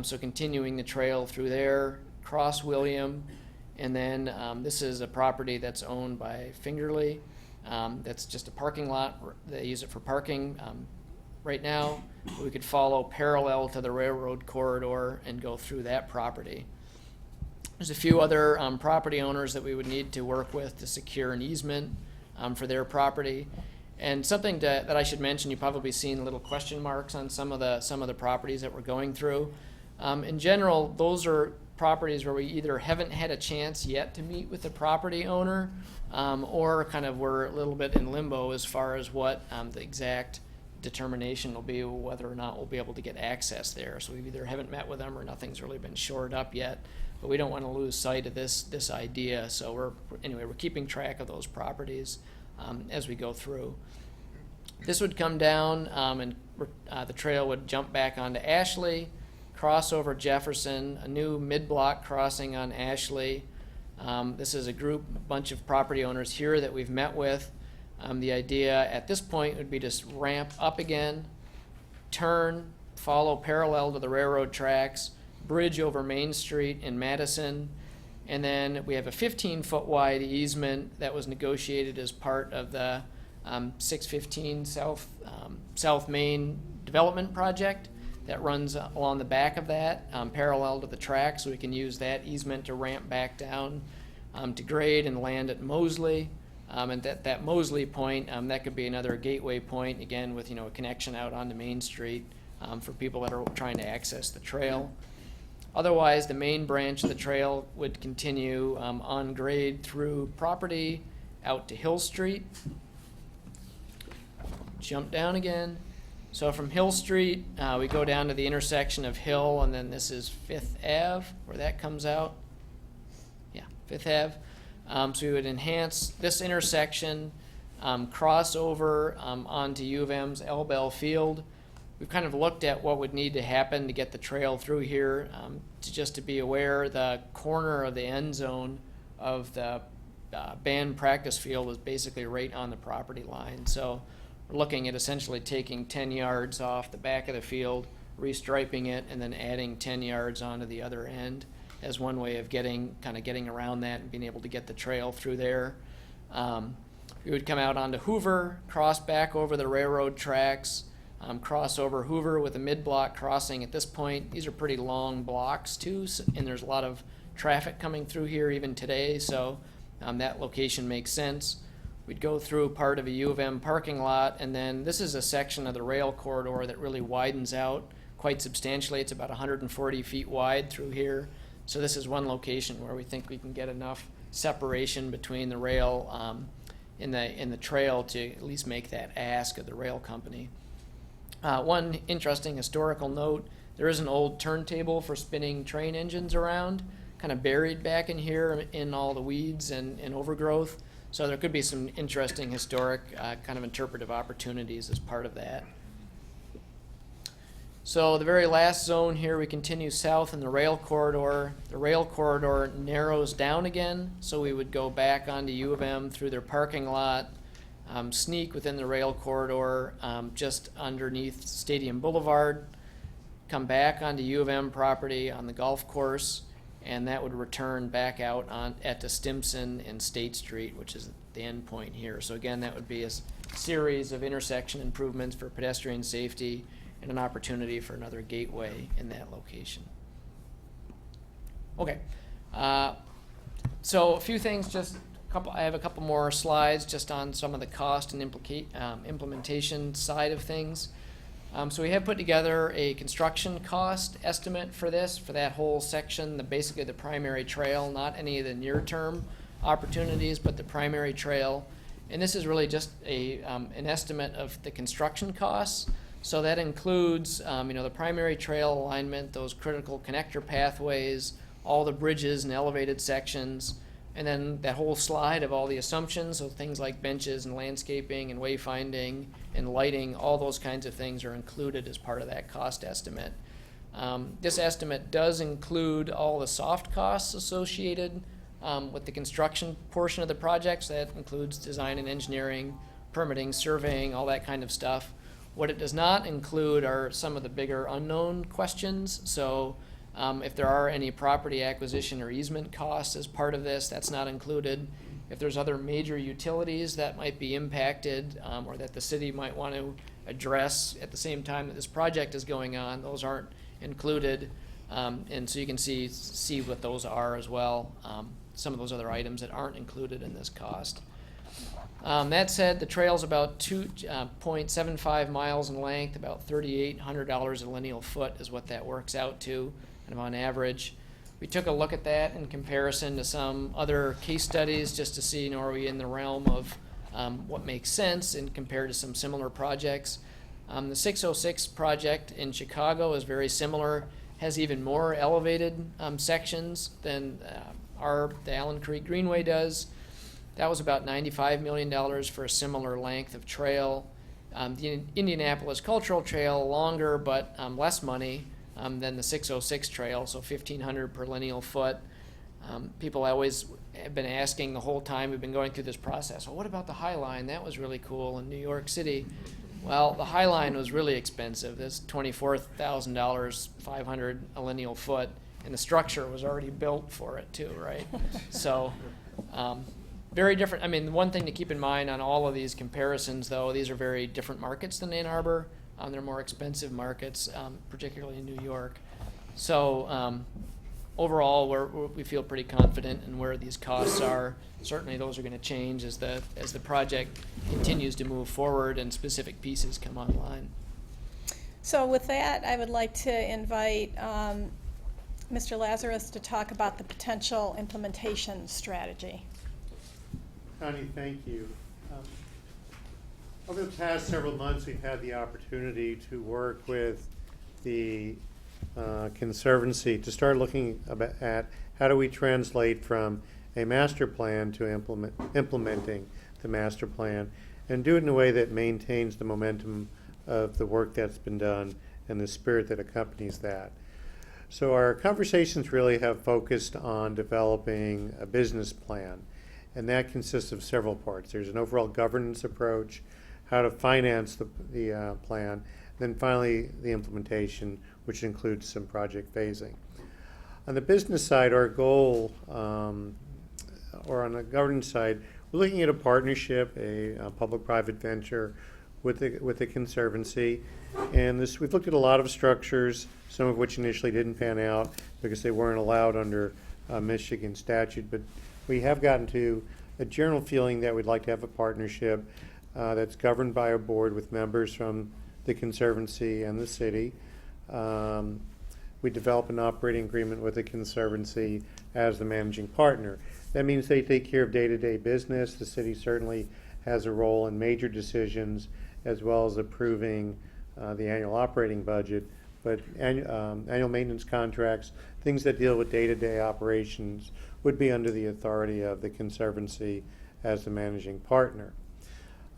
S9: So continuing the trail through there, cross William, and then this is a property that's owned by Fingerly. That's just a parking lot. They use it for parking right now. We could follow parallel to the railroad corridor and go through that property. There's a few other property owners that we would need to work with to secure an easement for their property. And something that I should mention, you've probably seen little question marks on some of the properties that we're going through. In general, those are properties where we either haven't had a chance yet to meet with the property owner, or kind of we're a little bit in limbo as far as what the exact determination will be, whether or not we'll be able to get access there. So we either haven't met with them or nothing's really been shored up yet. But we don't want to lose sight of this idea. So we're keeping track of those properties as we go through. This would come down, and the trail would jump back onto Ashley, cross over Jefferson, a new mid-block crossing on Ashley. This is a bunch of property owners here that we've met with. The idea at this point would be to ramp up again, turn, follow parallel to the railroad tracks, bridge over Main Street in Madison, and then we have a 15-foot wide easement that was negotiated as part of the 615 South Main development project that runs along the back of that, parallel to the track, so we can use that easement to ramp back down to grade and land at Mosley. And that Mosley point, that could be another gateway point, again with a connection out onto Main Street for people that are trying to access the trail. Otherwise, the main branch of the trail would continue on grade through property out to Hill Street. Jump down again. So from Hill Street, we go down to the intersection of Hill, and then this is Fifth Ave, where that comes out. Yeah, Fifth Ave. So we would enhance this intersection, cross over onto U of M's Elbell Field. We've kind of looked at what would need to happen to get the trail through here. Just to be aware, the corner of the end zone of the band practice field is basically right on the property line. So we're looking at essentially taking 10 yards off the back of the field, restriping it, and then adding 10 yards onto the other end as one way of getting around that and being able to get the trail through there. We would come out onto Hoover, cross back over the railroad tracks, cross over Hoover with a mid-block crossing. At this point, these are pretty long blocks too, and there's a lot of traffic coming through here even today, so that location makes sense. We'd go through part of a U of M parking lot, and then this is a section of the rail corridor that really widens out quite substantially. It's about 140 feet wide through here. So this is one location where we think we can get enough separation between the rail and the trail to at least make that ask of the rail company. One interesting historical note, there is an old turntable for spinning train engines around, kind of buried back in here in all the weeds and overgrowth. So there could be some interesting historic kind of interpretive opportunities as part of that. So the very last zone here, we continue south in the rail corridor. The rail corridor narrows down again, so we would go back onto U of M through their parking lot, sneak within the rail corridor just underneath Stadium Boulevard, come back onto U of M property on the golf course, and that would return back out at the Stimson and State Street, which is the end point here. So again, that would be a series of intersection improvements for pedestrian safety and an opportunity for another gateway in that location. Okay, so a few things, I have a couple more slides just on some of the cost and implementation side of things. So we have put together a construction cost estimate for that whole section, basically the primary trail, not any of the near-term opportunities, but the primary trail. And this is really just an estimate of the construction costs. So that includes, the primary trail alignment, those critical connector pathways, all the bridges and elevated sections, and then that whole slide of all the assumptions, so things like benches and landscaping and wayfinding and lighting, all those kinds of things are included as part of that cost estimate. This estimate does include all the soft costs associated with the construction portion of the project, so that includes design and engineering, permitting, surveying, all that kind of stuff. What it does not include are some of the bigger unknown questions. So if there are any property acquisition or easement costs as part of this, that's not included. If there's other major utilities that might be impacted or that the city might want to address at the same time that this project is going on, those aren't included. And so you can see what those are as well, some of those other items that aren't included in this cost. That said, the trail's about 2.75 miles in length, about $3,800 a lineal foot is what that works out to, kind of on average. We took a look at that in comparison to some other case studies just to see, are we in the realm of what makes sense and compared to some similar projects. The 606 project in Chicago is very similar, has even more elevated sections than the Allen Creek Greenway does. That was about $95 million for a similar length of trail. The Indianapolis Cultural Trail, longer but less money than the 606 trail, so $1,500 per lineal foot. People always have been asking the whole time we've been going through this process, well, what about the High Line? That was really cool in New York City. Well, the High Line was really expensive. That's $24,000, $500 a lineal foot, and the structure was already built for it too, right? So, very different. I mean, one thing to keep in mind on all of these comparisons, though, these are very different markets than Ann Arbor. They're more expensive markets, particularly in New York. So overall, we feel pretty confident in where these costs are. Certainly, those are going to change as the project continues to move forward and specific pieces come online.
S2: So with that, I would like to invite Mr. Lazarus to talk about the potential implementation strategy.
S10: Connie, thank you. Over the past several months, we've had the opportunity to work with the Conservancy to start looking at how do we translate from a master plan to implementing the master plan and do it in a way that maintains the momentum of the work that's been done and the spirit that accompanies that. So our conversations really have focused on developing a business plan, and that consists of several parts. There's an overall governance approach, how to finance the plan, then finally the implementation, which includes some project phasing. On the business side, our goal, or on the governance side, we're looking at a partnership, a public-private venture with the Conservancy. And we've looked at a lot of structures, some of which initially didn't pan out because they weren't allowed under Michigan statute. But we have gotten to a general feeling that we'd like to have a partnership that's governed by a board with members from the Conservancy and the city. We develop an operating agreement with the Conservancy as the managing partner. That means they take care of day-to-day business. The city certainly has a role in major decisions as well as approving the annual operating budget, but annual maintenance contracts, things that deal with day-to-day operations would be under the authority of the Conservancy as the managing partner.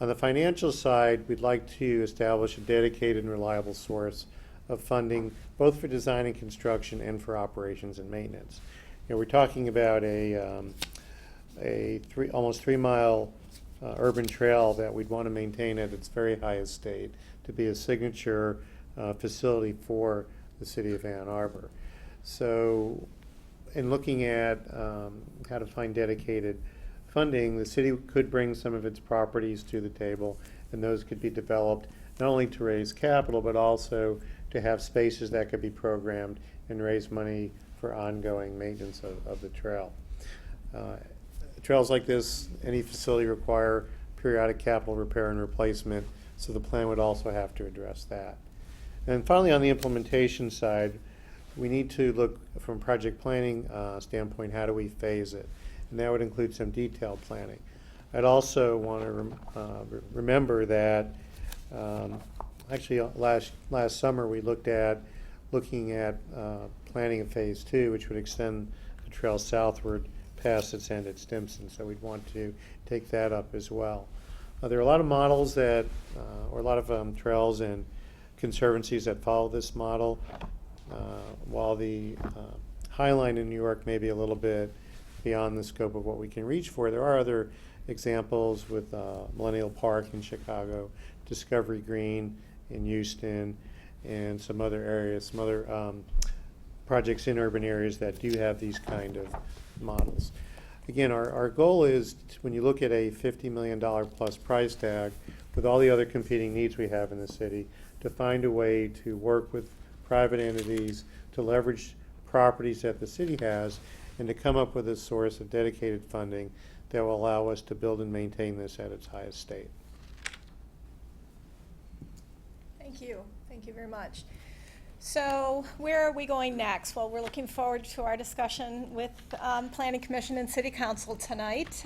S10: On the financial side, we'd like to establish a dedicated and reliable source of funding, both for design and construction and for operations and maintenance. You know, we're talking about almost 3 mile urban trail that we'd want to maintain at its very highest state to be a signature facility for the city of Ann Arbor. So in looking at how to find dedicated funding, the city could bring some of its properties to the table, and those could be developed not only to raise capital, but also to have spaces that could be programmed and raise money for ongoing maintenance of the trail. Trails like this, any facility require periodic capital repair and replacement, so the plan would also have to address that. And finally, on the implementation side, we need to look from a project planning standpoint, how do we phase it? And that would include some detailed planning. I'd also want to remember that actually last summer we looking at planning of phase 2, which would extend the trail southward past its end at Stimson. So we'd want to take that up as well. There are a lot of models that, or a lot of trails and conservancies that follow this model. While the High Line in New York may be a little bit beyond the scope of what we can reach for, there are other examples with Millennial Park in Chicago, Discovery Green in Houston, and some other areas, some other projects in urban areas that do have these kind of models. Again, our goal is, when you look at a $50 million plus price tag, with all the other competing needs we have in the city, to find a way to work with private entities to leverage properties that the city has and to come up with a source of dedicated funding that will allow us to build and maintain this at its highest state.
S2: Thank you. Thank you very much. So where are we going next? Well, we're looking forward to our discussion with Planning Commission and City Council tonight.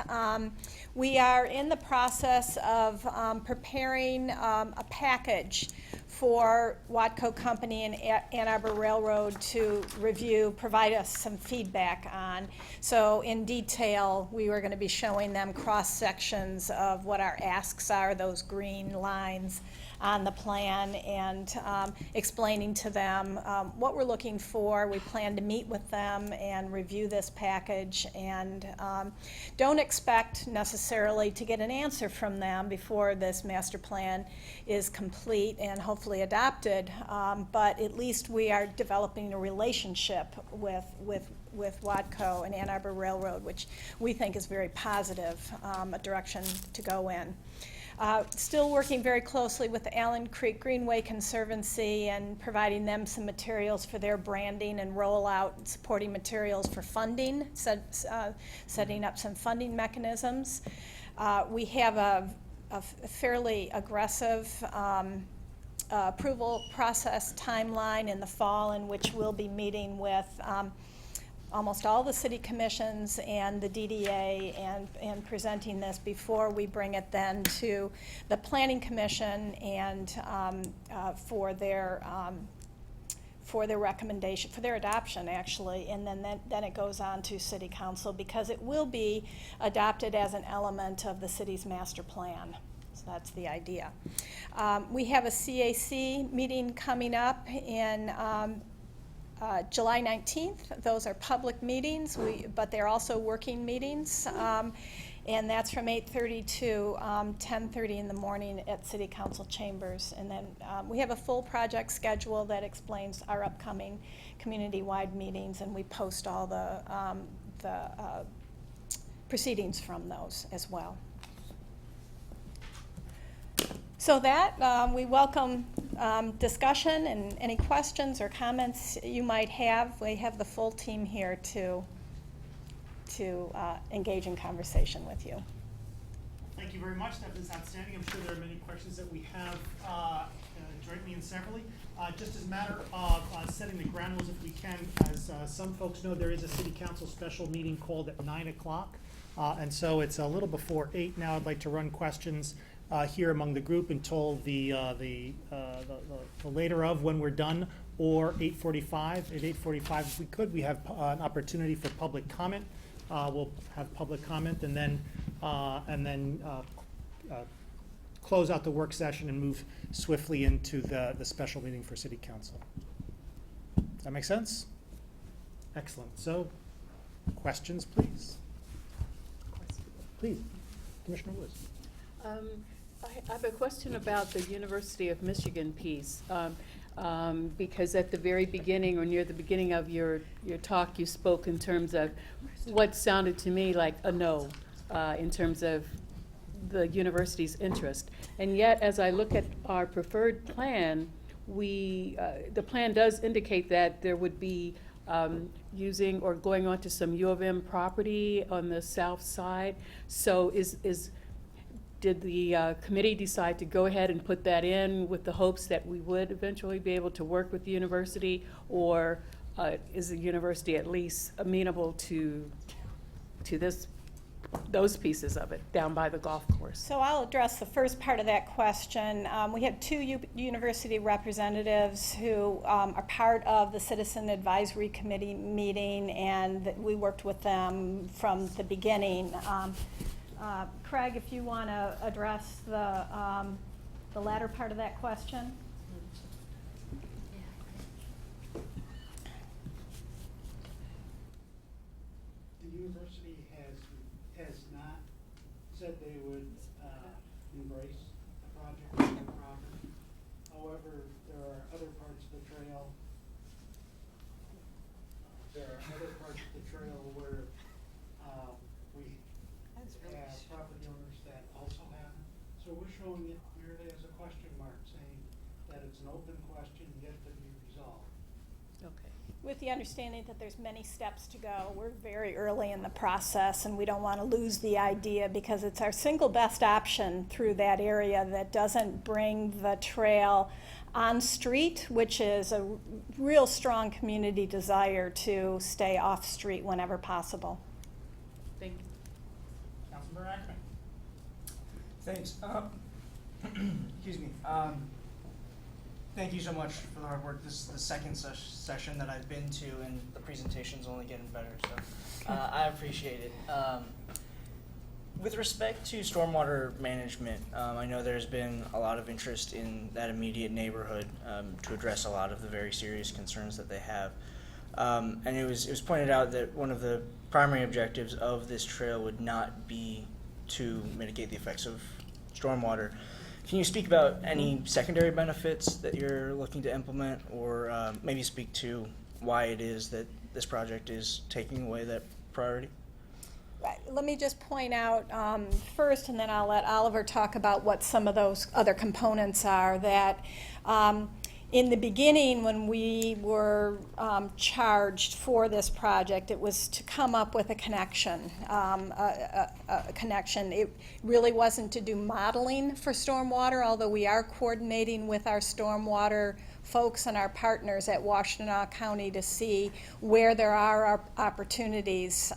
S2: We are in the process of preparing a package for Watco Company and Ann Arbor Railroad to review, provide us some feedback on. So in detail, we were going to be showing them cross sections of what our asks are, those green lines on the plan, and explaining to them what we're looking for. We plan to meet with them and review this package, and don't expect necessarily to get an answer from them before this master plan is complete and hopefully adopted, but at least we are developing a relationship with Watco and Ann Arbor Railroad, which we think is very positive, a direction to go in. Still working very closely with the Allen Creek Greenway Conservancy and providing them some materials for their branding and rollout, and supporting materials for funding, setting up some funding mechanisms. We have a fairly aggressive approval process timeline in the fall, in which we'll be meeting with almost all the city commissions and the DDA and presenting this before we bring it then to the Planning Commission and for their recommendation, for their adoption actually, and then it goes on to City Council because it will be adopted as an element of the city's master plan. So that's the idea. We have a CAC meeting coming up in July 19th. Those are public meetings, but they're also working meetings, and that's from 8:30 to 10:30 in the morning at City Council chambers. And then we have a full project schedule that explains our upcoming community-wide meetings, and we post all the proceedings from those as well. So that, we welcome discussion and any questions or comments you might have. We have the full team here to engage in conversation with you.
S5: Thank you very much. That was outstanding. I'm sure there are many questions that we have jointly and separately. Just as a matter of setting the ground rules, if we can, as some folks know, there is a City Council special meeting called at 9 o'clock. And so it's a little before 8 now. I'd like to run questions here among the group until the later of when we're done, or 8:45. At 8:45, if we could, we have an opportunity for public comment. We'll have public comment and then close out the work session and move swiftly into the special meeting for city council. Does that make sense? Excellent. So, questions, please. Please, Commissioner Woods.
S11: I have a question about the University of Michigan piece. Because at the very beginning, or near the beginning of your talk, you spoke in terms of what sounded to me like a no, in terms of the university's interest. And yet, as I look at our preferred plan, the plan does indicate that there would be using or going onto some U of M property on the south side. So did the committee decide to go ahead and put that in with the hopes that we would eventually be able to work with the university, or is the university at least amenable to those pieces of it down by the golf course?
S2: So I'll address the first part of that question. We have two university representatives who are part of the Citizen Advisory Committee meeting, and we worked with them from the beginning. Craig, if you want to address the latter part of that question.
S8: The university has not said they would embrace the project on their property. However, there are other parts of the trail. Where we have property owners that also haven't. So we're showing it merely as a question mark, saying that it's an open question yet to be resolved.
S11: Okay.
S2: With the understanding that there's many steps to go, we're very early in the process, and we don't want to lose the idea because it's our single best option through that area that doesn't bring the trail on street, which is a real strong community desire to stay off street whenever possible.
S11: Thank you.
S5: Councilmember Ackman.
S12: Thanks. Excuse me. Thank you so much for the hard work. This is the second session that I've been to, and the presentation's only getting better, so I appreciate it. With respect to stormwater management, I know there's been a lot of interest in that immediate neighborhood to address a lot of the very serious concerns that they have. And it was pointed out that one of the primary objectives of this trail would not be to mitigate the effects of stormwater. Can you speak about any secondary benefits that you're looking to implement, or maybe speak to why it is that this project is taking away that priority?
S2: Let me just point out first, and then I'll let Oliver talk about what some of those other components are, that in the beginning when we were charged for this project, it was to come up with a connection. It really wasn't to do modeling for stormwater, although we are coordinating with our stormwater folks and our partners at Washtenaw County to see where there are opportunities.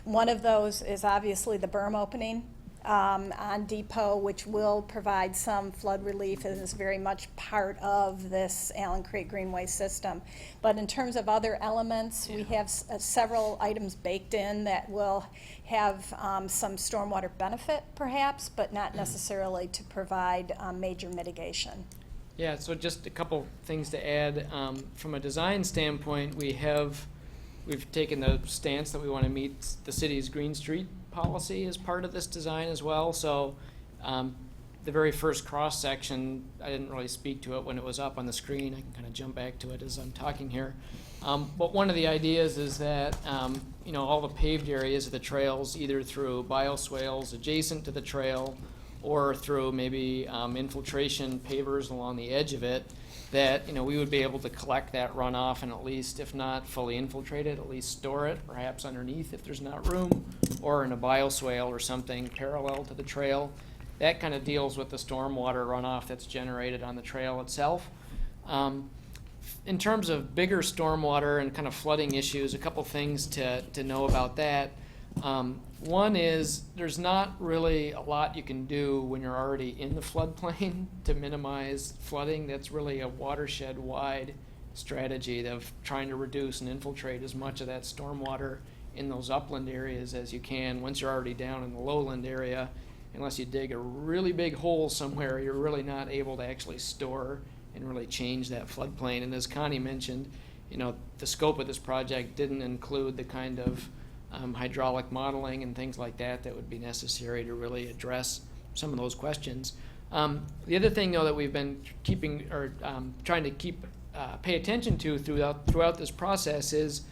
S2: One of those is obviously the berm opening on Depot, which will provide some flood relief and is very much part of this Allen Creek Greenway system. But in terms of other elements, we have several items baked in that will have some stormwater benefit perhaps, but not necessarily to provide major mitigation.
S9: Yeah, so just a couple things to add. From a design standpoint, we've taken the stance that we want to meet the city's Green Street policy as part of this design as well. So the very first cross section, I didn't really speak to it when it was up on the screen. I can kind of jump back to it as I'm talking here. But one of the ideas is that all the paved areas of the trails, either through bioswales adjacent to the trail or through maybe infiltration pavers along the edge of it, that we would be able to collect that runoff and at least, if not fully infiltrate it, at least store it, perhaps underneath if there's not room, or in a bioswale or something parallel to the trail. That kind of deals with the stormwater runoff that's generated on the trail itself. In terms of bigger stormwater and kind of flooding issues, a couple things to know about that. One is there's not really a lot you can do when you're already in the floodplain to minimize flooding. That's really a watershed-wide strategy of trying to reduce and infiltrate as much of that stormwater in those upland areas as you can. Once you're already down in the lowland area, unless you dig a really big hole somewhere, you're really not able to actually store and really change that floodplain. And as Connie mentioned, the scope of this project didn't include the kind of hydraulic modeling and things like that that would be necessary to really address some of those questions. The other thing, though, that we've been trying to pay attention to throughout this process is,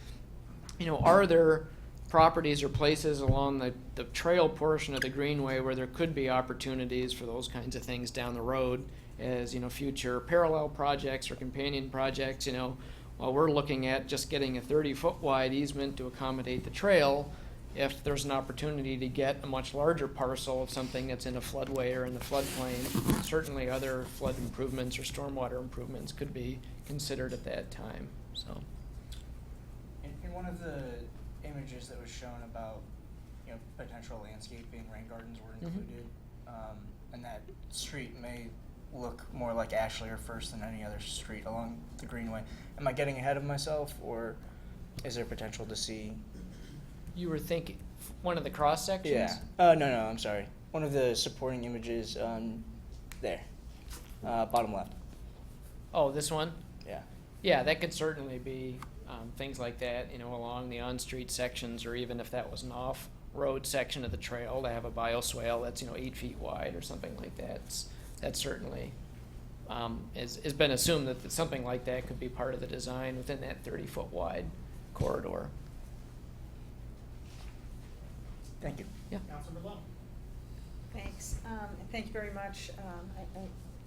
S9: are there properties or places along the trail portion of the greenway where there could be opportunities for those kinds of things down the road as, future parallel projects or companion projects, while we're looking at just getting a 30-foot wide easement to accommodate the trail. If there's an opportunity to get a much larger parcel of something that's in a floodway or in the floodplain, certainly other flood improvements or stormwater improvements could be considered at that time. So,
S12: in one of the images that was shown about potential landscaping, rain gardens were included, and that street may look more like Ashley or First than any other street along the Greenway. Am I getting ahead of myself, or is there potential to see?
S9: You were thinking one of the cross sections?
S12: Yeah. No, I'm sorry. One of the supporting images there, bottom left.
S9: Oh, this one?
S12: Yeah.
S9: Yeah, that could certainly be things like that, along the on-street sections, or even if that was an off-road section of the trail, to have a bioswale that's 8 feet wide or something like that. That certainly has been assumed that something like that could be part of the design within that 30-foot wide corridor.
S12: Thank you.
S9: Yeah.
S5: Councilor Malone.
S1: Thanks, and thank you very much. I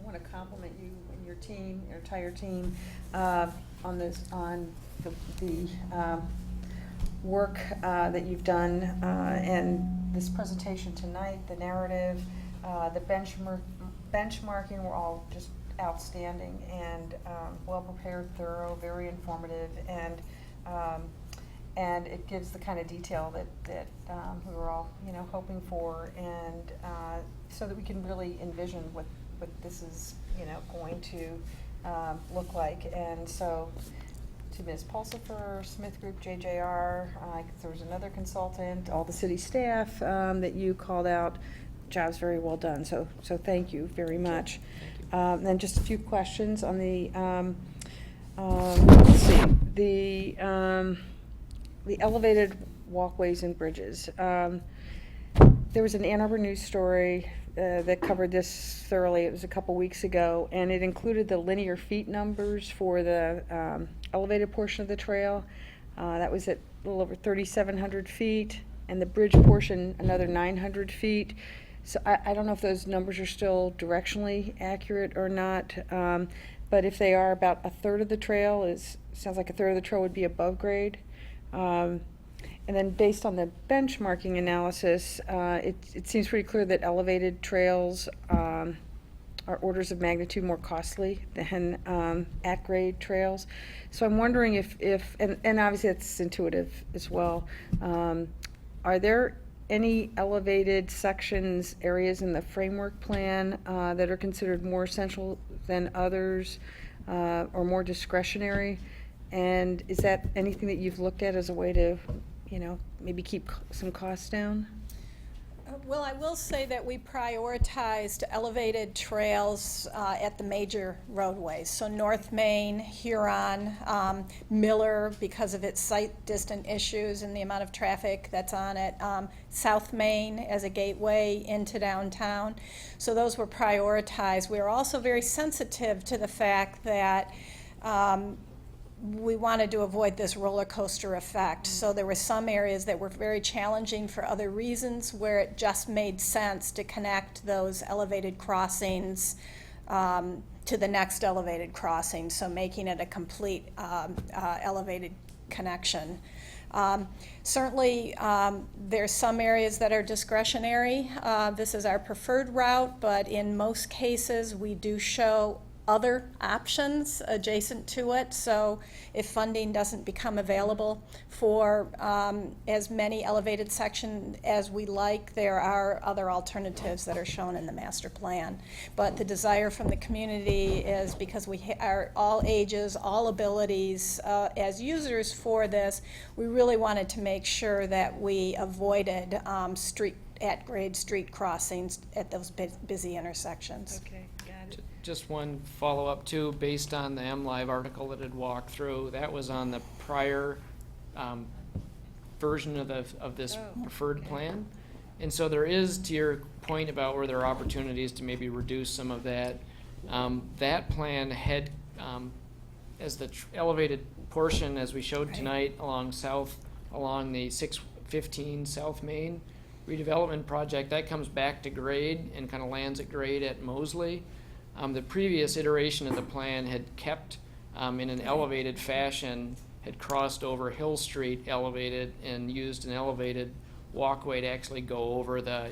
S1: want to compliment you and your team, your entire team, on the work that you've done, and this presentation tonight, the narrative, the benchmarking were all just outstanding and well prepared, thorough, very informative, and it gives the kind of detail that we were all hoping for, and so that we can really envision what this is going to look like. And so to Ms. Pulsifer, Smith Group, JJR, there was another consultant, all the city staff that you called out, job's very well done. So thank you very much.
S9: Thank you.
S1: Then just a few questions on the let's see, the elevated walkways and bridges. There was an Ann Arbor News story that covered this thoroughly. It was a couple weeks ago, and it included the linear feet numbers for the elevated portion of the trail. That was at a little over 3,700 feet, and the bridge portion another 900 feet. So I don't know if those numbers are still directionally accurate or not, but if they are, about a third of the trail sounds like a third of the trail would be above grade. And then based on the benchmarking analysis, it seems pretty clear that elevated trails are orders of magnitude more costly than at-grade trails. So I'm wondering if and obviously that's intuitive as well, are there any elevated sections, areas in the framework plan that are considered more essential than others or more discretionary? And is that anything that you've looked at as a way to, maybe keep some costs down?
S2: Well, I will say that we prioritized elevated trails at the major roadways. So North Main, Huron, Miller, because of its site distant issues and the amount of traffic that's on it, South Main as a gateway into downtown. So those were prioritized. We are also very sensitive to the fact that we wanted to avoid this roller coaster effect. So there were some areas that were very challenging for other reasons where it just made sense to connect those elevated crossings to the next elevated crossing, so making it a complete elevated connection. Certainly, there's some areas that are discretionary. This is our preferred route, but in most cases, we do show other options adjacent to it. So if funding doesn't become available for as many elevated sections as we like, there are other alternatives that are shown in the master plan. But the desire from the community is, because we are all ages, all abilities as users for this, we really wanted to make sure that we avoided street at-grade street crossings at those busy intersections.
S1: Okay, got it.
S9: Just one follow-up too, based on the MLive article that had walked through, that was on the prior version of this preferred plan. And so there is, to your point about where there are opportunities to maybe reduce some of that, that plan had, as the elevated portion, as we showed tonight, along the 615 South Main redevelopment project, that comes back to grade and kind of lands at grade at Mosley. The previous iteration of the plan had kept in an elevated fashion, had crossed over Hill Street elevated and used an elevated walkway to actually go over the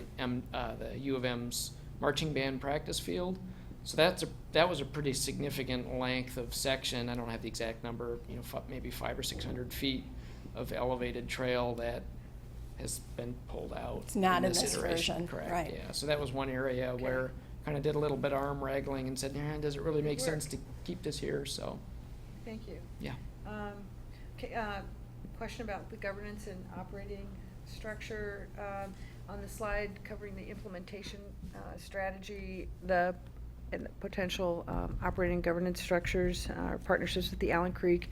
S9: U of M's marching band practice field. So that was a pretty significant length of section. I don't have the exact number, maybe 500 or 600 feet of elevated trail that has been pulled out.
S2: It's not in this
S9: iteration.
S2: version,
S9: Correct.
S2: right.
S9: Yeah. So that was one area where kind of did a little bit of arm wrangling and said, does it really make sense to keep this here? So.
S1: Thank you.
S9: Yeah.
S1: Okay, question about the governance and operating structure. On the slide covering the implementation strategy, and the potential operating governance structures, partnerships with the Allen Creek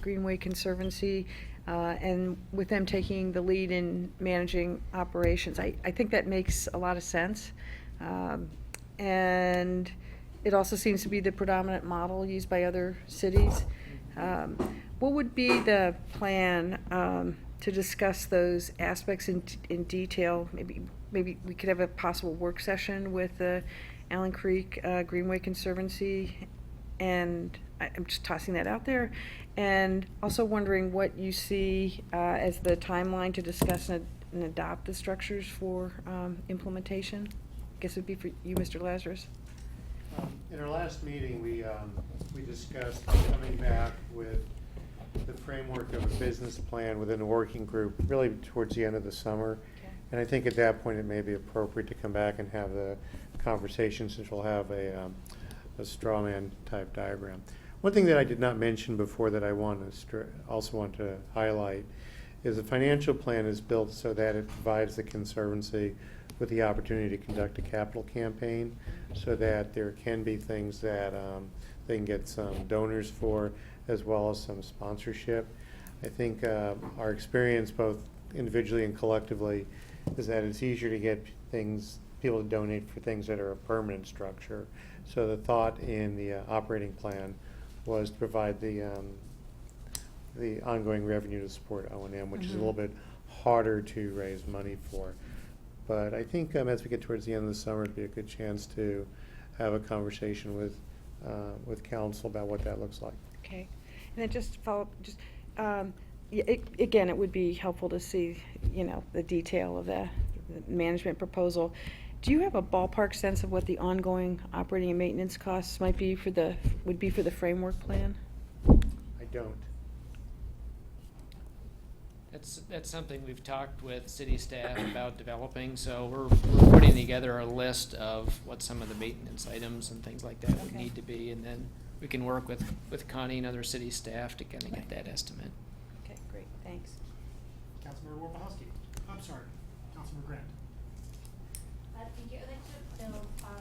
S1: Greenway Conservancy, and with them taking the lead in managing operations. I think that makes a lot of sense. And it also seems to be the predominant model used by other cities. What would be the plan to discuss those aspects in detail? Maybe we could have a possible work session with the Allen Creek Greenway Conservancy, and I'm just tossing that out there. And also wondering what you see as the timeline to discuss and adopt the structures for implementation. I guess it would be for you, Mr. Lazarus.
S10: In our last meeting, we discussed coming back with the framework of a business plan within a working group, really towards the end of the summer.
S1: Okay.
S10: And I think at that point it may be appropriate to come back and have the conversation, since we'll have a straw man type diagram. One thing that I did not mention before that I also want to highlight is the financial plan is built so that it provides the Conservancy with the opportunity to conduct a capital campaign, so that there can be things that they can get some donors for, as well as some sponsorship. I think our experience, both individually and collectively, is that it's easier to get people to donate for things that are a permanent structure. So the thought in the operating plan was to provide the ongoing revenue to support O&M, which is a little bit harder to raise money for. But I think as we get towards the end of the summer, it'd be a good chance to have a conversation with council about what that looks like.
S1: Okay, and then just follow up. Again, it would be helpful to see, the detail of the management proposal. Do you have a ballpark sense of what the ongoing operating and maintenance costs would be for the framework plan?
S10: I don't.
S9: That's something we've talked with city staff about developing, so we're putting together a list of what some of the maintenance items and things like that would need to be, and then we can work with Connie and other city staff to kind of get that estimate.
S1: Okay, great, thanks.
S5: Councilmember Warpahowski. I'm sorry, Councilmember Grant.
S13: Thank you. I'd like to build off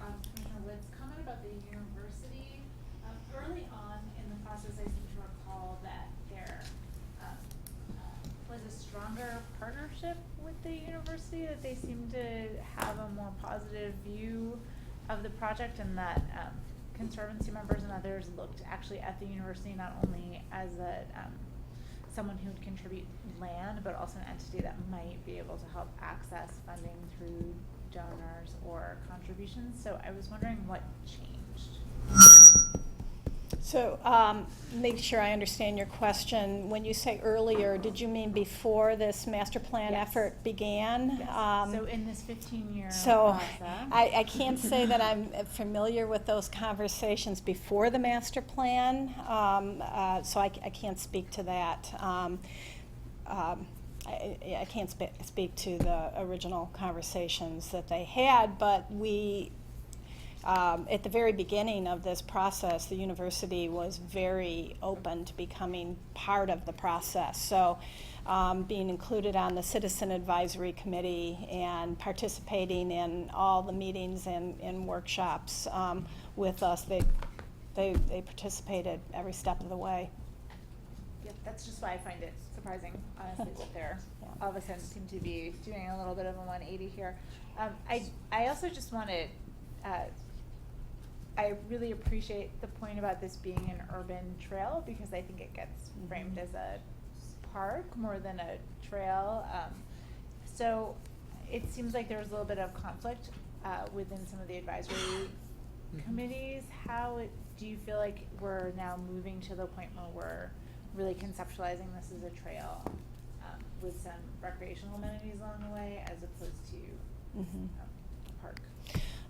S13: of Commissioner Wood's comment about the university. Early on in the process, I seem to recall that there was a stronger partnership with the university, that they seemed to have a more positive view of the project, and that Conservancy members and others looked actually at the university not only as someone who would contribute land, but also an entity that might be able to help access funding through donors or contributions. So I was wondering what changed.
S2: So, make sure I understand your question. When you say earlier, did you mean before this master plan effort began?
S13: Yes. So in this 15-year
S2: So
S13: process.
S2: I can't say that I'm familiar with those conversations before the master plan, so I can't speak to that. I can't speak to the original conversations that they had, but at the very beginning of this process, the university was very open to becoming part of the process. So being included on the Citizen Advisory Committee and participating in all the meetings and workshops with us, they participated every step of the way.
S13: Yeah, that's just why I find it surprising, honestly, that they're all of a sudden seem to be doing a little bit of a 180 here. I also just want to, I really appreciate the point about this being an urban trail, because I think it gets framed as a park more than a trail. So it seems like there was a little bit of conflict within some of the advisory committees. Do you feel like we're now moving to the point where we're really conceptualizing this as a trail with some recreational amenities along the way, as opposed to a park?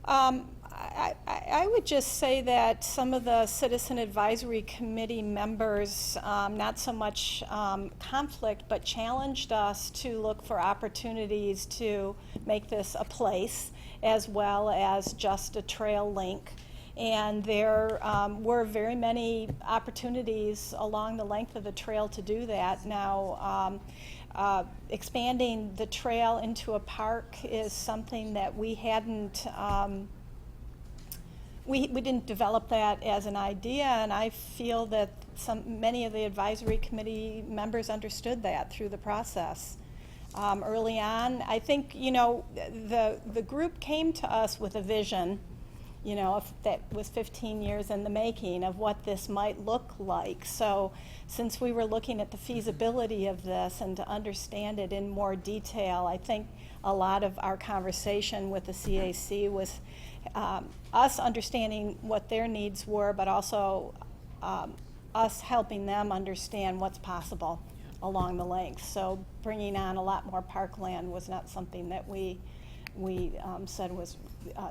S2: I would just say that some of the Citizen Advisory Committee members, not so much conflict, but challenged us to look for opportunities to make this a place as well as just a trail link. And there were very many opportunities along the length of the trail to do that. Now, expanding the trail into a park is something that we hadn't, we didn't develop that as an idea, and I feel that many of the advisory committee members understood that through the process. Early on, I think, the group came to us with a vision, that was 15 years in the making of what this might look like. So since we were looking at the feasibility of this and to understand it in more detail, I think a lot of our conversation with the CAC was us understanding what their needs were, but also us helping them understand what's possible along the length. So bringing on a lot more parkland was not something that we said was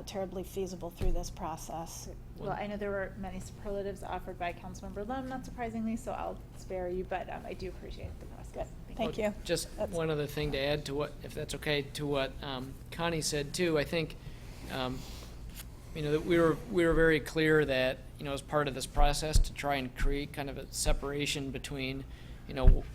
S2: terribly feasible through this process.
S13: Well, I know there were many superlatives offered by Councilmember Lum, not surprisingly, so I'll spare you, but I do appreciate the process.
S2: Thank you.
S9: Just one other thing to add to what, if that's okay, to what Connie said too. I think, that we were very clear that, as part of this process, to try and create kind of a separation between,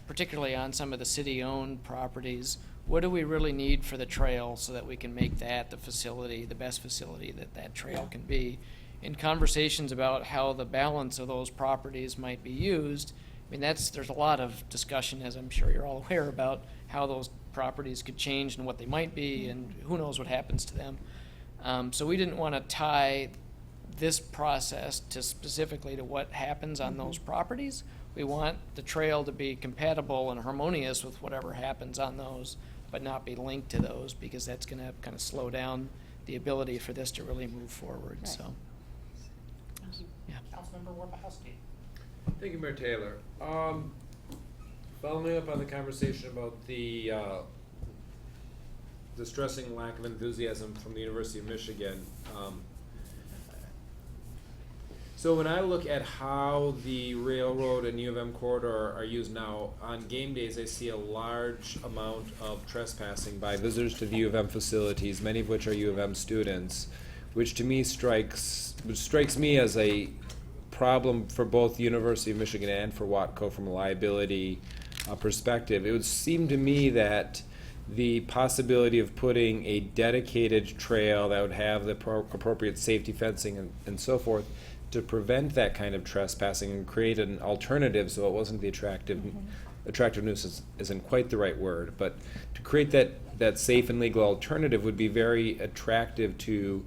S9: particularly on some of the city-owned properties, what do we really need for the trail so that we can make that the facility, the best facility that trail can be? In conversations about how the balance of those properties might be used, there's a lot of discussion, as I'm sure you're all aware, about how those properties could change and what they might be, and who knows what happens to them. So we didn't want to tie this process specifically to what happens on those properties. We want the trail to be compatible and harmonious with whatever happens on those, but not be linked to those, because that's going to kind of slow down the ability for this to really move forward. Right. So, yeah.
S5: Councilmember Warpahowski.
S14: Thank you, Mayor Taylor. Following up on the conversation about the distressing lack of enthusiasm from the University of Michigan. So when I look at how the railroad and U of M corridor are used now, on game days I see a large amount of trespassing by visitors to the U of M facilities, many of which are U of M students, which to me strikes me as a problem for both the University of Michigan and for Watco from a liability perspective. It would seem to me that the possibility of putting a dedicated trail that would have the appropriate safety fencing and so forth to prevent that kind of trespassing and create an alternative, so it wasn't the attractiveness isn't quite the right word, but to create that safe and legal alternative would be very attractive to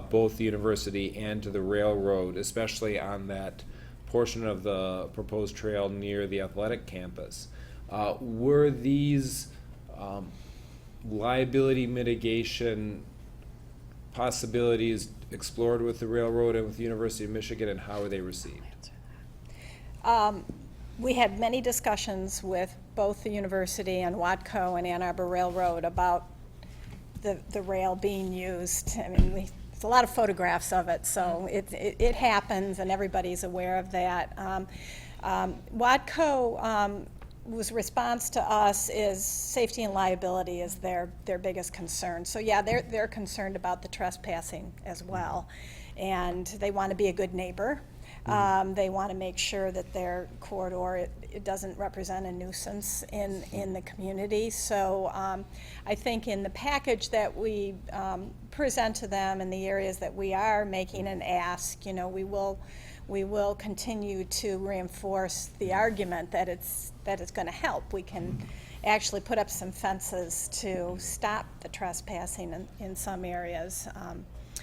S14: both the university and to the railroad, especially on that portion of the proposed trail near the athletic campus. Were these liability mitigation possibilities explored with the railroad and with the University of Michigan, and how were they received?
S2: We had many discussions with both the university and Watco and Ann Arbor Railroad about the rail being used. There's a lot of photographs of it, so it happens and everybody's aware of that. Watco whose response to us is safety and liability is their biggest concern. So yeah, they're concerned about the trespassing as well, and they want to be a good neighbor. They want to make sure that their corridor, it doesn't represent a nuisance in the community. So I think in the package that we present to them in the areas that we are making an ask, you know, we will continue to reinforce the argument that it's going to help. We can actually put up some fences to stop the trespassing in some areas.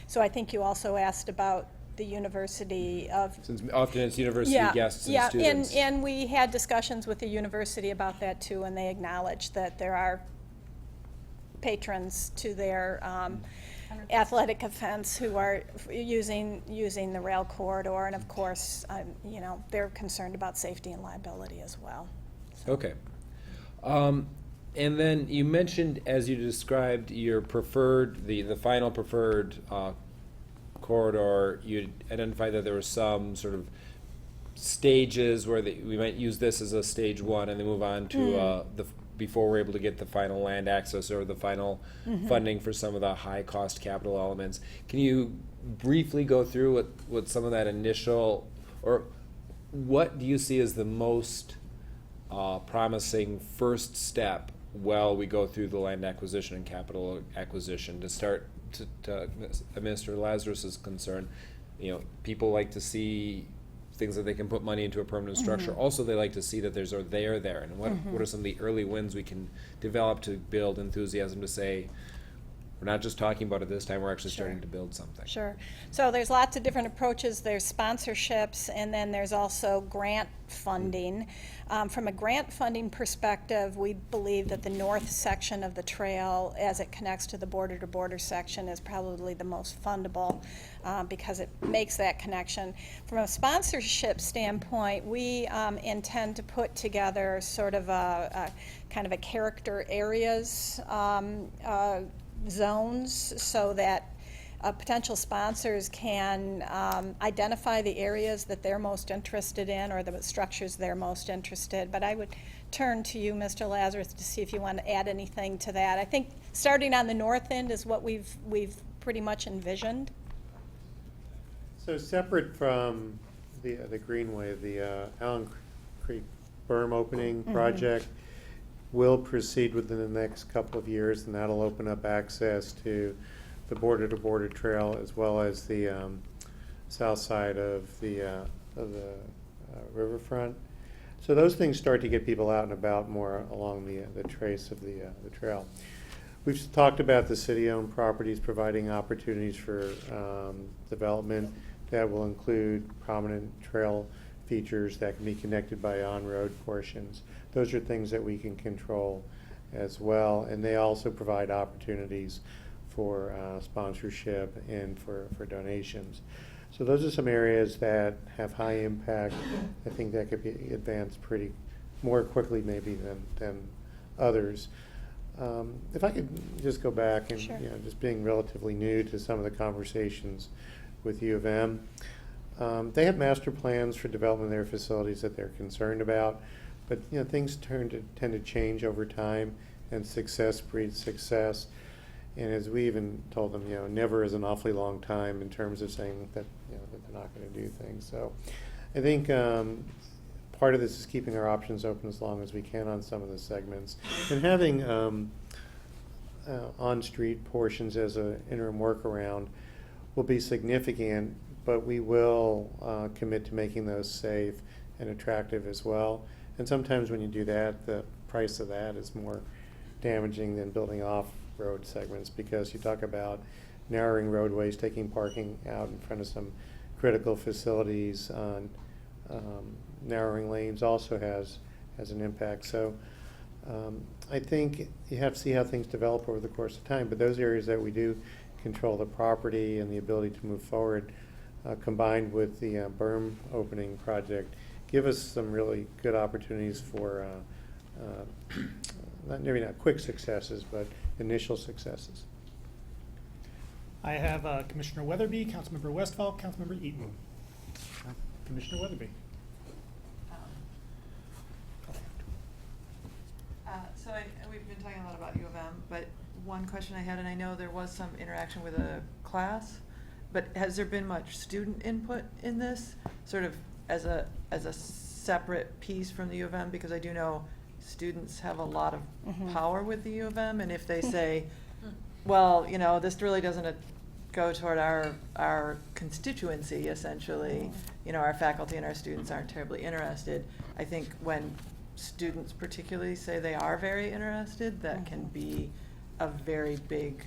S2: So I think you also asked about the University of...
S14: Since often it's university guests and students.
S2: And we had discussions with the university about that too, and they acknowledged that there are patrons to their athletic events who are using the rail corridor, and of course, you know, they're concerned about safety and liability as well.
S14: Okay. And then you mentioned, as you described your preferred, the final preferred corridor, you identified that there were some sort of stages where we might use this as a stage one and then move on to before we're able to get the final land access or the final funding for some of the high cost capital elements. Can you briefly go through what some of that initial, or what do you see as the most promising first step while we go through the land acquisition and capital acquisition to start to Mr. Lazarus's concern? You know, people like to see things that they can put money into a permanent structure. Also, they like to see that there's a there there. And what are some of the early wins we can develop to build enthusiasm to say, we're not just talking about it this time, we're actually starting to build something.
S2: Sure. So there's lots of different approaches. There's sponsorships, and then there's also grant funding. From a grant funding perspective, we believe that the north section of the trail, as it connects to the border-to-border section, is probably the most fundable because it makes that connection. From a sponsorship standpoint, we intend to put together sort of a kind of a character areas zones so that potential sponsors can identify the areas that they're most interested in or the structures they're most interested. But I would turn to you, Mr. Lazarus, to see if you want to add anything to that. I think starting on the north end is what we've pretty much envisioned.
S10: So separate from the Greenway, the Allen Creek berm opening project will proceed within the next couple of years, and that'll open up access to the border-to-border trail as well as the south side of the riverfront. So those things start to get people out and about more along the trace of the trail. We've talked about the city-owned properties providing opportunities for development that will include prominent trail features that can be connected by on-road portions. Those are things that we can control as well, and they also provide opportunities for sponsorship and for donations. So those are some areas that have high impact. I think that could be advanced pretty more quickly maybe than others. If I could just go back and
S2: Sure.
S10: you know, just being relatively new to some of the conversations with U of M, they have master plans for development of their facilities that they're concerned about, but you know, things tend to change over time, and success breeds success. And as we even told them, you know, never is an awfully long time in terms of saying that, you know, that they're not going to do things. So I think part of this is keeping our options open as long as we can on some of the segments, and having on-street portions as an interim workaround will be significant, but we will commit to making those safe and attractive as well. And sometimes when you do that, the price of that is more damaging than building off-road segments, because you talk about narrowing roadways, taking parking out in front of some critical facilities, on narrowing lanes also has an impact. So I think you have to see how things develop over the course of time, but those areas that we do control the property and the ability to move forward, combined with the berm opening project, give us some really good opportunities for maybe not quick successes, but initial successes.
S5: I have Commissioner Weatherby, Councilmember Westphal, Councilmember Eaton. Commissioner Weatherby.
S15: been talking a lot about U of M, but one question I had, and I know there was some interaction with a class, but has there been much student input in this, sort of as a separate piece from the U of M? Because I do know students have a lot of power with the U of M, and if they say, well, you know, this really doesn't go toward our constituency, essentially, you know, our faculty and our students aren't terribly interested. I think when students particularly say they are very interested, that can be a very big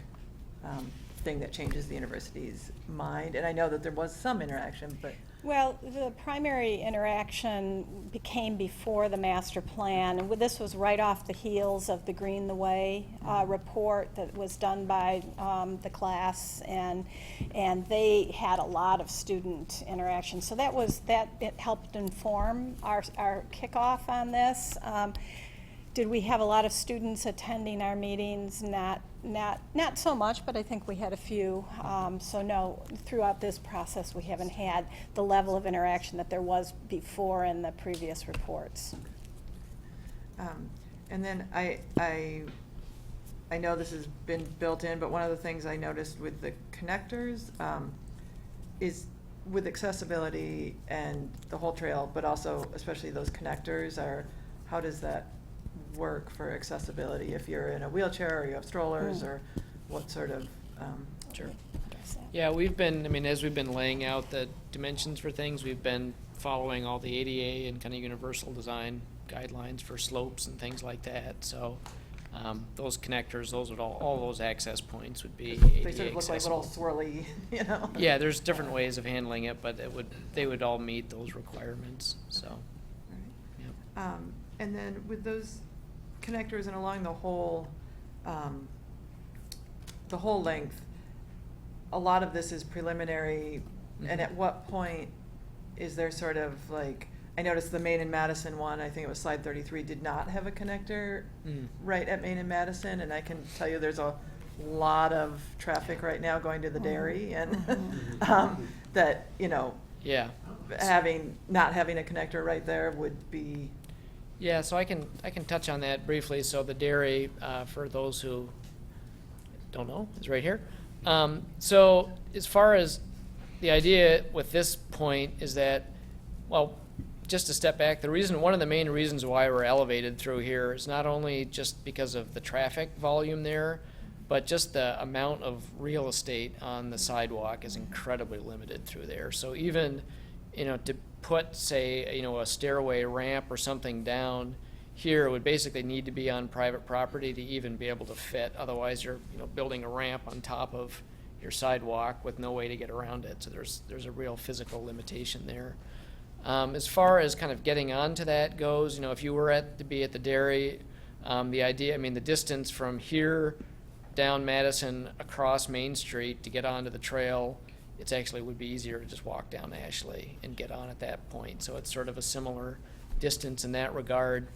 S15: thing that changes the university's mind. And I know that there was some interaction, but.
S2: Well, the primary interaction came before the master plan, and this was right off the heels of the Green the Way report that was done by the class, and they had a lot of student interaction. So it helped inform our kickoff on this. Did we have a lot of students attending our meetings? Not so much, but I think we had a few. So no, throughout this process, we haven't had the level of interaction that there was before in the previous reports.
S15: And then I know this has been built in, but one of the things I noticed with the connectors is with accessibility and the whole trail, but also especially those connectors how does that work for accessibility if you're in a wheelchair or you have strollers or what sort of
S9: Sure. Yeah, as we've been laying out the dimensions for things, we've been following all the ADA and kind of universal design guidelines for slopes and things like that. So those connectors, all those access points would be ADA
S15: they sort of look
S9: accessible.
S15: like little swirly, you know.
S9: Yeah, there's different ways of handling it, but they would all meet those requirements. So.
S15: Right. Yep. And then with those connectors and along the whole length, a lot of this is preliminary. And at what point is there sort of like, I noticed the Main and Madison one, I think it was slide 33, did not have a connector right at Main and Madison, and I can tell you there's a lot of traffic right now going to the dairy, and that, you know, not having a connector right there would be.
S9: Yeah, so I can touch on that briefly. So the dairy, for those who don't know, is right here. So as far as the idea with this point is that, well, just to step back, one of the main reasons why we're elevated through here is not only just because of the traffic volume there, but just the amount of real estate on the sidewalk is incredibly limited through there. So even, you know, to put, say, you know, a stairway ramp or something down here would basically need to be on private property to even be able to fit. Otherwise, you're, you know, building a ramp on top of your sidewalk with no way to get around it. So there's a real physical limitation there. As far as kind of getting onto that goes, you know, if you were to be at the dairy, the idea, the distance from here down Madison across Main Street to get onto the trail, it actually would be easier to just walk down Ashley and get on at that point. So it's sort of a similar distance in that regard.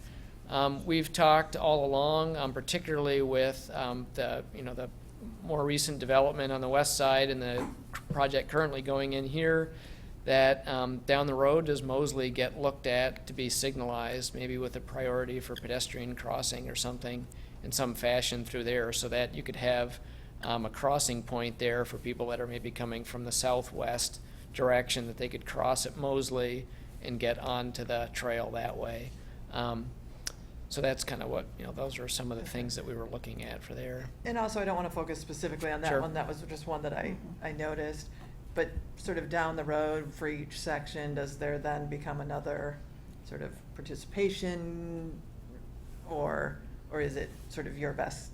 S9: We've talked all along, particularly with the more recent development on the west side and the project currently going in here, that down the road, does Mosley get looked at to be signalized, maybe with a priority for pedestrian crossing or something in some fashion through there, so that you could have a crossing point there for people that are maybe coming from the southwest direction, that they could cross at Mosley and get onto the trail that way. So that's kind of what, those are some of the things that we were looking at for there.
S15: And also, I don't want to focus specifically on that
S9: Sure.
S15: one. That was just one that I noticed. But sort of down the road for each section, does there then become another sort of participation, or is it sort of your best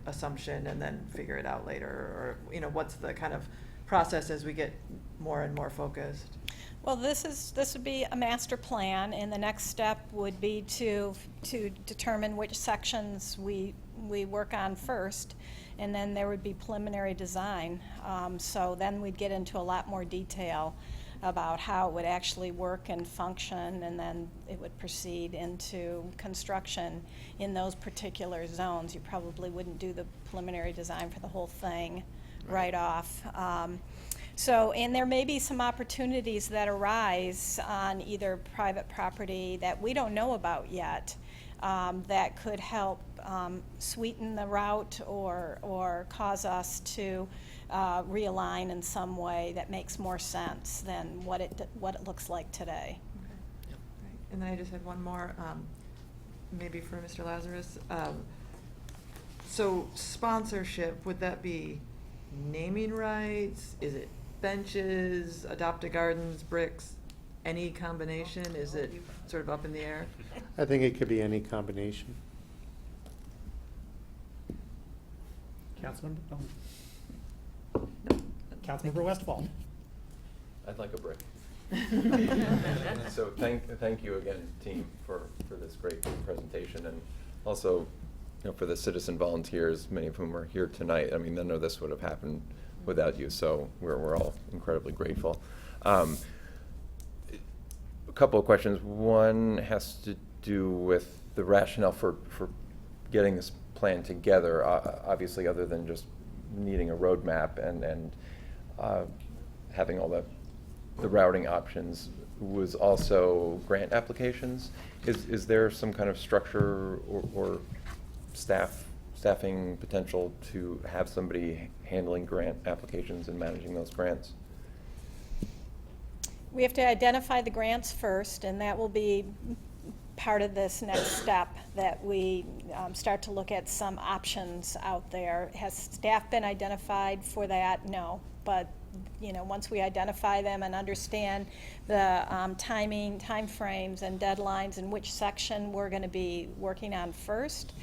S15: assumption and then figure it out later? Or, what's the kind of process as we get more and more focused?
S2: Well, this would be a master plan, and the next step would be to determine which sections we work on first, and then there would be preliminary design. So then we'd get into a lot more detail about how it would actually work and function, and then it would proceed into construction in those particular zones. You probably wouldn't do the preliminary design for the whole thing right off. And there may be some opportunities that arise on either private property that we don't know about yet, that could help sweeten the route or cause us to realign in some way that makes more sense than what it looks like today.
S15: Right. And then I just had one more, maybe for Mr. Lazarus. So sponsorship, would that be naming rights? Is it benches, adopt a gardens, bricks, any combination? Is it sort of up in the air?
S10: I think it could be any combination.
S5: Councilmember, Councilmember Westfall.
S16: I'd like a brick. So thank you again, team, for this great presentation, and also, for the citizen volunteers, many of whom are here tonight. I mean, none of this would have happened without you, so we're all incredibly grateful. A couple of questions. One has to do with the rationale for getting this plan together, obviously, other than just needing a roadmap and having all the routing options, was also grant applications. Is there some kind of structure or staffing potential to have somebody handling grant applications and managing those grants?
S2: We have to identify the grants first, and that will be part of this next step, that we start to look at some options out there. Has staff been identified for that? No, but once we identify them and understand the time frames and deadlines and which section we're going to be working on first,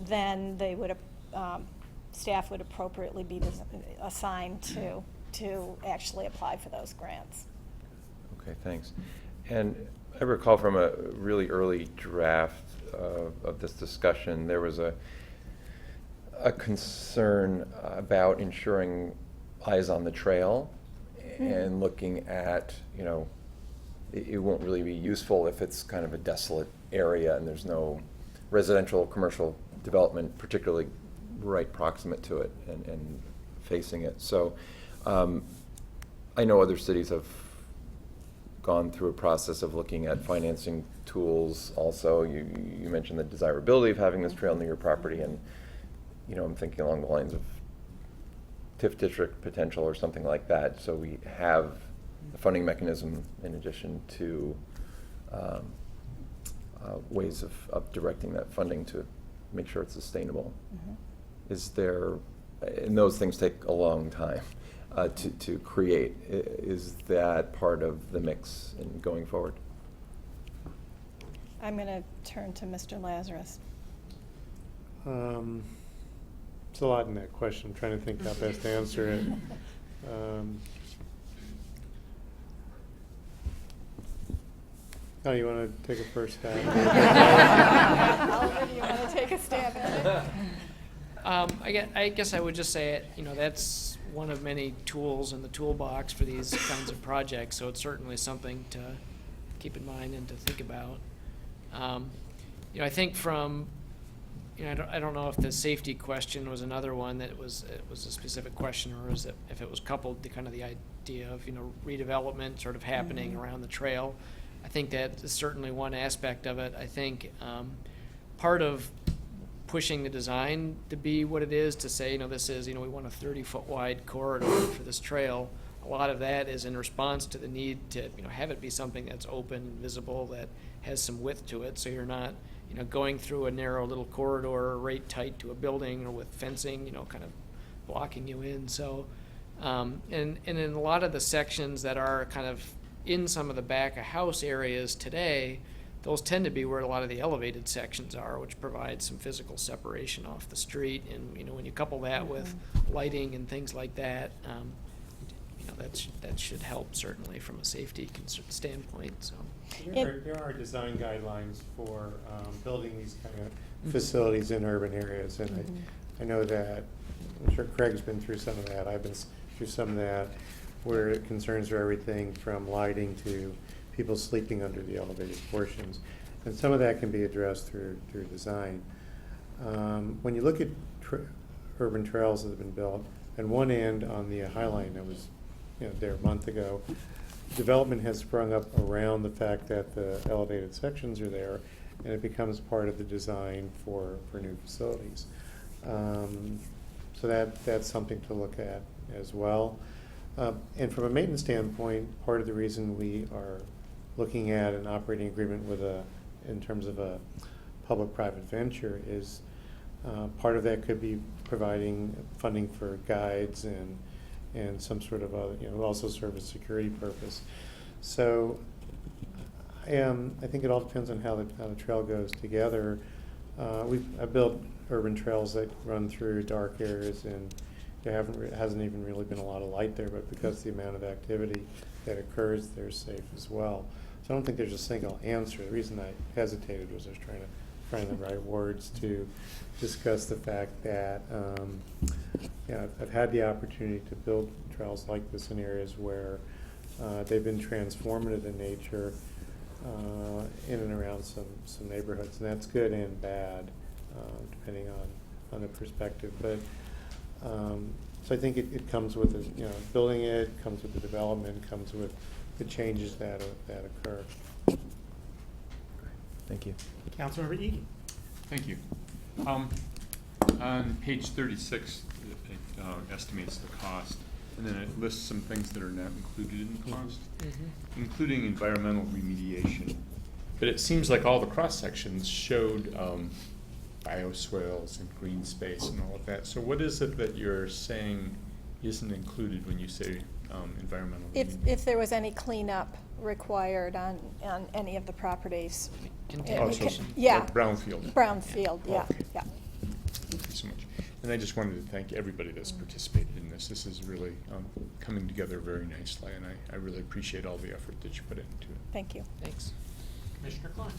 S2: then they would staff would appropriately be assigned to actually apply for those grants.
S16: Okay, thanks. And I recall from a really early draft of this discussion, there was a concern about ensuring eyes on the trail and looking at, it won't really be useful if it's kind of a desolate area and there's no residential or commercial development, particularly right proximate to it and facing it. So I know other cities have gone through a process of looking at financing tools also. You mentioned the desirability of having this trail near your property, and I'm thinking along the lines of TIF district potential or something like that. So we have a funding mechanism in addition to ways of directing that funding to make sure it's sustainable. Is there, and those things take a long time to create. Is that part of the mix in going forward?
S2: I'm going to turn to Mr. Lazarus.
S10: It's a lot in that question. I'm trying to think how best to answer it. You want to take a first stab?
S2: Oliver, do you want to take a stab at it?
S9: I guess I would just say that's one of many tools in the toolbox for these kinds of projects, so it's certainly something to keep in mind and to think about. I think from, I don't know if the safety question was another one that was a specific question, or is it if it was coupled to kind of the idea of redevelopment sort of happening around the trail. I think that is certainly one aspect of it. I think part of pushing the design to be what it is, to say, this is, we want a 30-foot wide corridor for this trail. A lot of that is in response to the need to, have it be something that's open and visible, that has some width to it, so you're not, going through a narrow little corridor right tight to a building or with fencing, kind of blocking you in. So, and in a lot of the sections that are kind of in some of the back of house areas today, those tend to be where a lot of the elevated sections are, which provide some physical separation off the street. And when you couple that with lighting and things like that, that should help certainly from a safety standpoint. So
S10: there are design guidelines for building these kind of facilities in urban areas, and I know that, I'm sure Craig's been through some of that. I've been through some of that, where concerns are everything from lighting to people sleeping under the elevated portions. And some of that can be addressed through design. When you look at urban trails that have been built, and one end on the High Line that was there a month ago, development has sprung up around the fact that the elevated sections are there, and it becomes part of the design for new facilities. So that's something to look at as well. And from a maintenance standpoint, part of the reason we are looking at an operating agreement with in terms of a public-private venture is part of that could be providing funding for guides and some sort of other, also serve as security purpose. So I think it all depends on how the trail goes together. I've built urban trails that run through dark areas, and there hasn't even really been a lot of light there, but because the amount of activity that occurs, they're safe as well. So I don't think there's a single answer. The reason I hesitated was I was trying to find the right words to discuss the fact that I've had the opportunity to build trails like this in areas where they've been transformative in nature in and around some neighborhoods, and that's good and bad depending on the perspective. But so I think it comes with building it, comes with the development, comes with the changes that occur.
S17: Thank you.
S5: Councilmember Egan.
S6: Thank you. On page 36, it estimates the cost, and then it lists some things that are not included in the cost, including environmental remediation. But it seems like all the cross-sections showed bioswales and green space and all of that. So what is it that you're saying isn't included when you say environmental remediation?
S2: If there was any cleanup required on any of the properties.
S6: Also,
S2: Yeah.
S6: like brownfield.
S2: Brownfield, yeah,
S6: Okay.
S2: yeah.
S6: Thank you so much. And I just wanted to thank everybody that's participated in this. This is really coming together very nicely, and I really appreciate all the effort that you put into it.
S2: Thank you.
S9: Thanks.
S5: Commissioner Klein.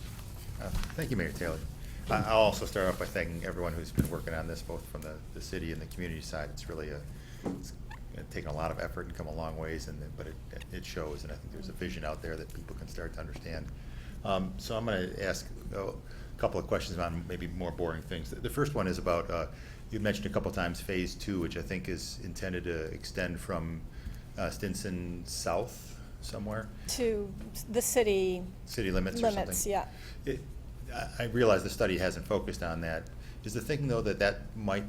S17: Thank you, Mayor Taylor. I'll also start off by thanking everyone who's been working on this, both from the city and the community side. It's really it's taken a lot of effort and come a long ways, but it shows, and I think there's a vision out there that people can start to understand. So I'm going to ask a couple of questions on maybe more boring things. The first one is about, you mentioned a couple times Phase 2, which I think is intended to extend from Stinson south somewhere?
S2: To the city.
S17: City limits or something?
S2: Yeah.
S17: I realize the study hasn't focused on that. Is the thinking, though, that might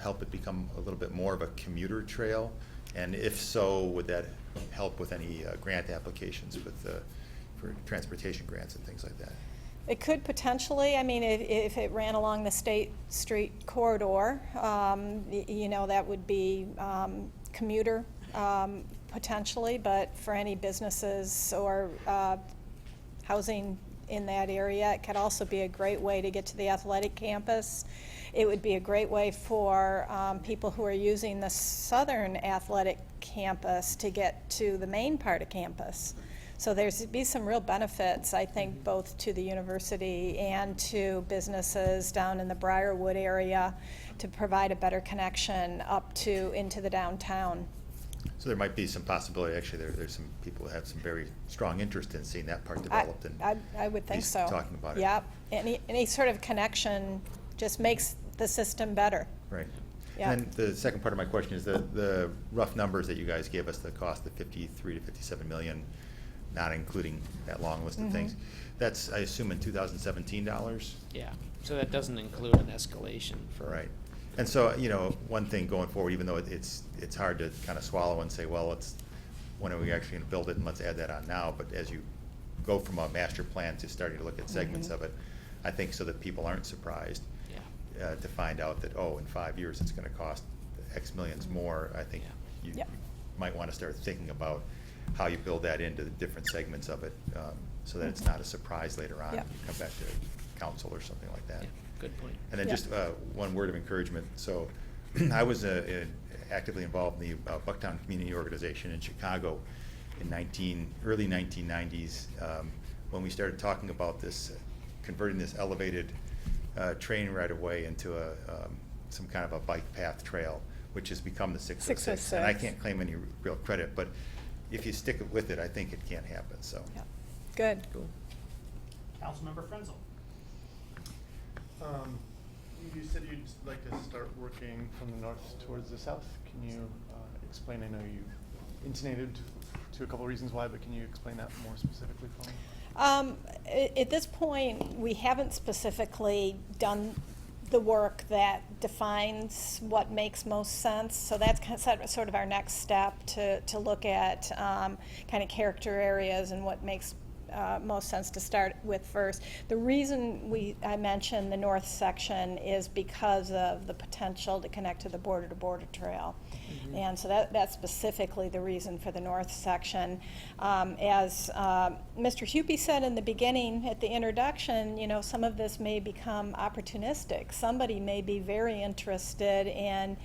S17: help it become a little bit more of a commuter trail? And if so, would that help with any grant applications for transportation grants and things like that?
S2: It could potentially. I mean, if it ran along the State Street corridor, that would be commuter potentially, but for any businesses or housing in that area, it could also be a great way to get to the athletic campus. It would be a great way for people who are using the southern athletic campus to get to the main part of campus. So there's be some real benefits, I think, both to the university and to businesses down in the Briarwood area to provide a better connection up to into the downtown.
S17: So there might be some possibility, actually, there's some people who have some very strong interest in seeing that part developed.
S2: I would think so.
S17: Talking about it.
S2: Yep. Any sort of connection just makes the system better.
S17: Right.
S2: Yeah.
S17: And then the second part of my question is the rough numbers that you guys gave us, the cost of 53 to 57 million, not including that long list of things. That's, I assume, in 2017 dollars?
S9: Yeah, so that doesn't include an escalation for.
S17: Right. And so, one thing going forward, even though it's hard to kind of swallow and say, well, when are we actually going to build it, and let's add that on now, but as you go from a master plan to starting to look at segments of it, I think so that people aren't surprised to find out that, in 5 years it's going to cost X millions more. I think you might want to start thinking about how you build that into the different segments of it, so that it's not a surprise later on. You come back to council or something like that.
S9: Yeah, good point.
S17: And then just one word of encouragement. So I was actively involved in the Bucktown Community Organization in Chicago in early 1990s when we started talking about this, converting this elevated train right away into some kind of a bike path trail, which has become the 606. And I can't claim any real credit, but if you stick with it, I think it can happen. So.
S2: Yeah. Good.
S9: Cool.
S5: Councilmember Frenzel.
S18: You said you'd like to start working from the north towards the south. Can you explain? I know you intonated to a couple reasons why, but can you explain that more specifically for me?
S2: At this point, we haven't specifically done the work that defines what makes most sense. So that's sort of our next step to look at kind of character areas and what makes most sense to start with first. The reason I mentioned the north section is because of the potential to connect to the border-to-border trail.
S9: Mm-hmm.
S2: And so that's specifically the reason for the north section. As Mr. Hupy said in the beginning, at the introduction, you know, some of this may become opportunistic. Somebody may be very interested in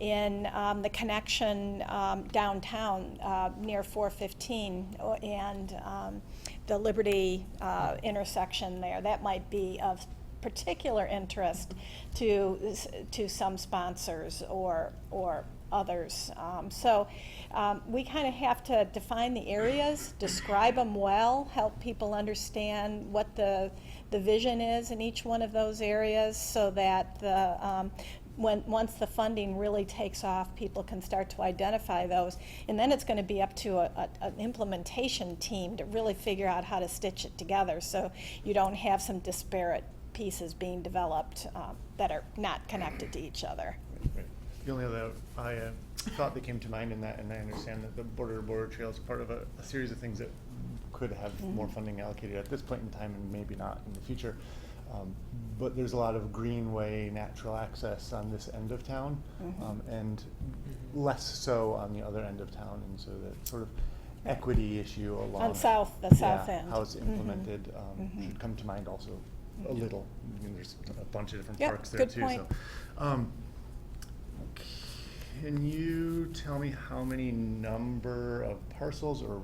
S2: the connection downtown near 415 and the Liberty intersection there. That might be of particular interest to some sponsors or others. So we kind of have to define the areas, describe them well, help people understand what the vision is in each one of those areas, so that once the funding really takes off, people can start to identify those. And then it's going to be up to an implementation team to really figure out how to stitch it together, so you don't have some disparate pieces being developed that are not connected to each other.
S18: Right. The only other thought that came to mind in that, and I understand that the border-to-border trail is part of a series of things that could have more funding allocated at this point in time and maybe not in the future. But there's a lot of greenway natural access on this end of town, and less so on the other end of town, and so that sort of equity issue along
S2: On the south end.
S18: how it's implemented should come to mind also a little. I mean, there's a bunch of different parks there
S2: good
S18: too.
S2: point.
S18: So, can you tell me how many number of parcels or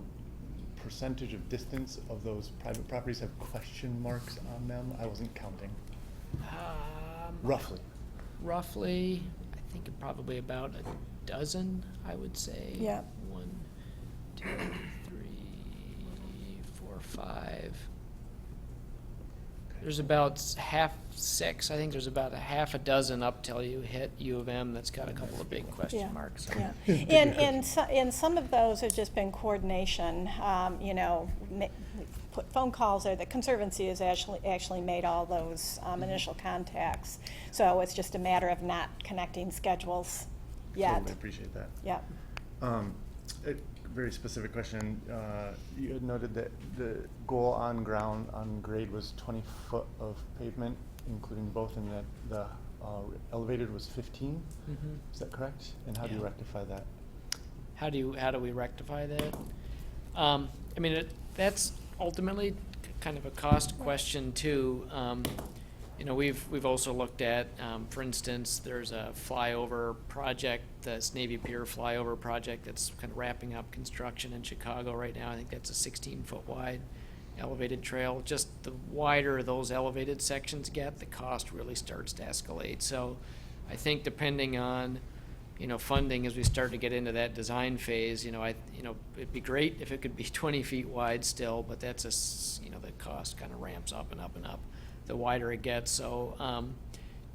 S18: percentage of distance of those private properties have question marks on them? I wasn't counting. Roughly.
S9: Roughly, I think probably about a dozen, I would say.
S2: Yeah.
S9: 1, 2, 3, 4, 5. There's about six. I think there's about a half a dozen up till you hit U of M that's got a couple of big question marks.
S2: Yeah. And some of those have just been coordination. You know, put phone calls there. The Conservancy has actually made all those initial contacts. So it's just a matter of not connecting schedules yet.
S18: Totally appreciate that.
S2: Yeah.
S18: A very specific question. You had noted that the goal on grade was 20 foot of pavement, including both, and that the elevated was 15. Is that correct? And how do you rectify that?
S9: How do we rectify that? I mean, that's ultimately kind of a cost question too. You know, we've also looked at, for instance, there's a flyover project, this Navy Pier flyover project that's kind of wrapping up construction in Chicago right now. I think that's a 16-foot wide elevated trail. Just the wider those elevated sections get, the cost really starts to escalate. So I think depending on, you know, funding as we start to get into that design phase, you know, it'd be great if it could be 20 feet wide still, but that's you know, the cost kind of ramps up and up and up the wider it gets. So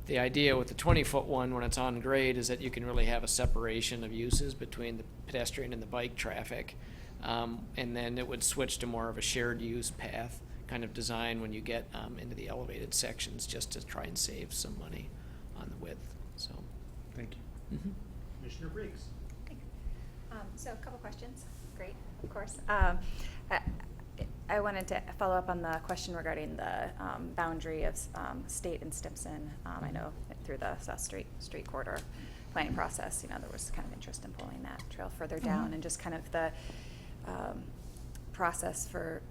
S9: the idea with the 20-foot one when it's on grade is that you can really have a separation of uses between the pedestrian and the bike traffic. And then it would switch to more of a shared use path kind of design when you get into the elevated sections, just to try and save some money on the width. So,
S18: thank you.
S5: Commissioner Briggs.
S19: So a couple questions. Great, of course. I wanted to follow up on the question regarding the boundary of State and Stimson. I know through the South Street corridor planning process, you know, there was kind of interest in pulling that trail further down, and just kind of the process for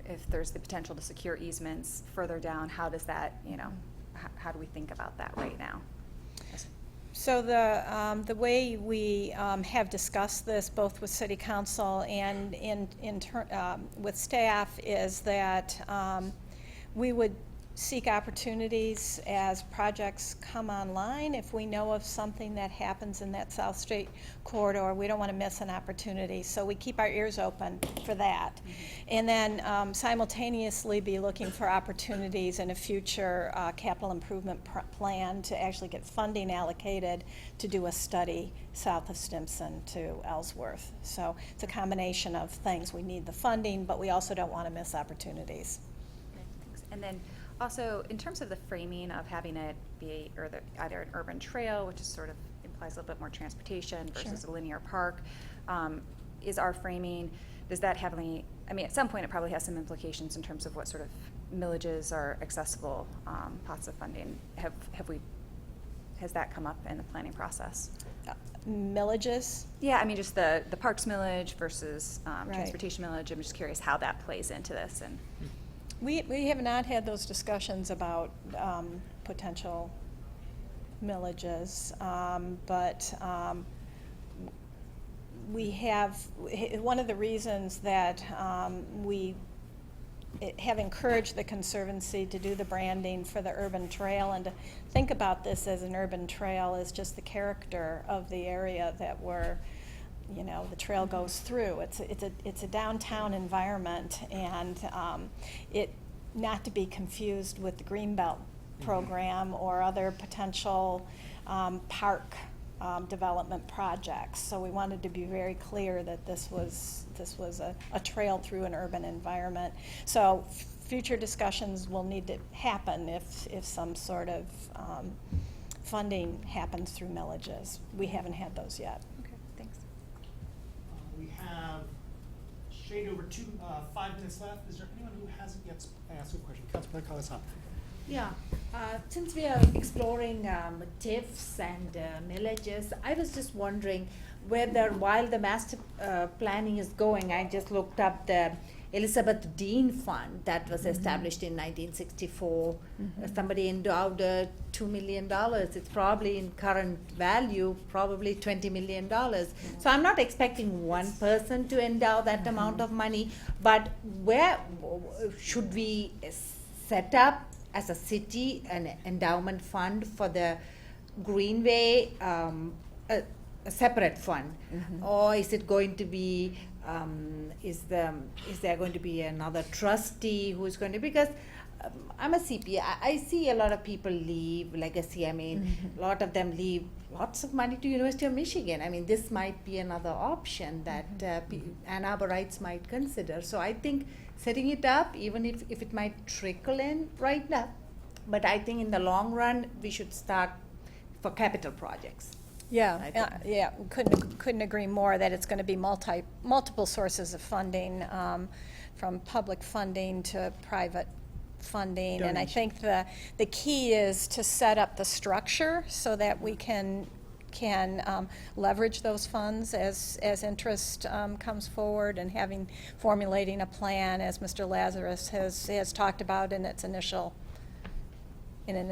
S19: if there's the potential to secure easements further down. How does that, you know, how do we think about that right now?
S2: So the way we have discussed this both with City Council and with staff is that we would seek opportunities as projects come online. If we know of something that happens in that South Street corridor, we don't want to miss an opportunity. So we keep our ears open for that. And then simultaneously be looking for opportunities in a future capital improvement plan to actually get funding allocated to do a study south of Stimson to Ellsworth. So it's a combination of things. We need the funding, but we also don't want to miss opportunities.
S19: Okay, thanks. And then also, in terms of the framing of having it be either an urban trail, which is sort of implies a little bit more transportation versus a linear park, is our framing, does that have any, I mean, at some point it probably has some implications in terms of what sort of millages are accessible pots of funding. Has that come up in the planning process?
S2: Millages?
S19: Yeah, I mean, just the parks millage versus
S2: Right.
S19: transportation millage. I'm just curious how that plays into this. And
S2: We have not had those discussions about potential millages, but we have, one of the reasons that we have encouraged the Conservancy to do the branding for the urban trail and to think about this as an urban trail is just the character of the area that the trail goes through. It's a downtown environment, and it not to be confused with the Greenbelt program or other potential park development projects. So we wanted to be very clear that this was a trail through an urban environment. So future discussions will need to happen if some sort of funding happens through millages. We haven't had those yet.
S19: okay, thanks.
S5: We have shade over 5 minutes left. Is there anyone who hasn't yet asked a question? Councilman Kalasan.
S3: Yeah, since we are exploring TIFs and millages, I was just wondering whether while the master planning is going, I just looked up the Elizabeth Dean Fund that was established in 1964. Somebody endowed $2 million. It's probably in current value, probably $20 million. So I'm not expecting one person to endow that amount of money, but where should we set up as a city an endowment fund for the Greenway, a separate fund, or is it going to be is there going to be another trustee who's going to, because I'm a CPA, I see a lot of people leave legacy. I mean, a lot of them leave lots of money to University of Michigan. I mean, this might be another option that Ann Arborites might consider. So I think setting it up, even if it might trickle in right now, but I think in the long run, we should start for capital projects.
S2: Yeah, couldn't agree more that it's going to be multiple sources of funding, from public funding to private funding. And I think the key is to set up the structure so that we can leverage those funds as interest comes forward, and formulating a plan, as Mr. Lazarus has talked about in an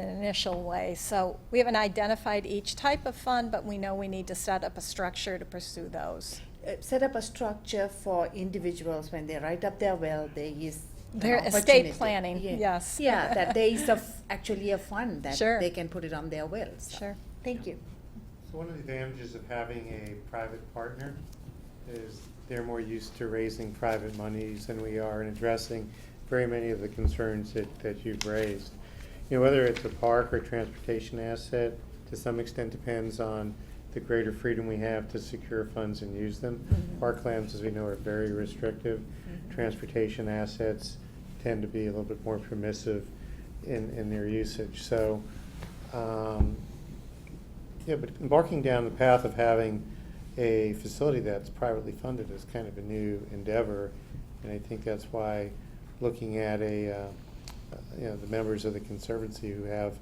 S2: initial way. So we haven't identified each type of fund, but we know we need to set up a structure to pursue those.
S3: Set up a structure for individuals when they write up their will, there is
S2: Their estate planning, yes.
S3: Yeah, that there is actually a fund that
S2: Sure.
S3: they can put it on their will. So.
S2: Sure.
S3: Thank you.
S10: So one of the advantages of having a private partner is they're more used to raising private monies than we are in addressing very many of the concerns that you've raised. Whether it's a park or transportation asset, to some extent depends on the greater freedom we have to secure funds and use them. Parklands, as we know, are very restrictive. Transportation assets tend to be a little bit more permissive in their usage. So, but embarking down the path of having a facility that's privately funded is kind of a new endeavor, and I think that's why looking at the members of the Conservancy who have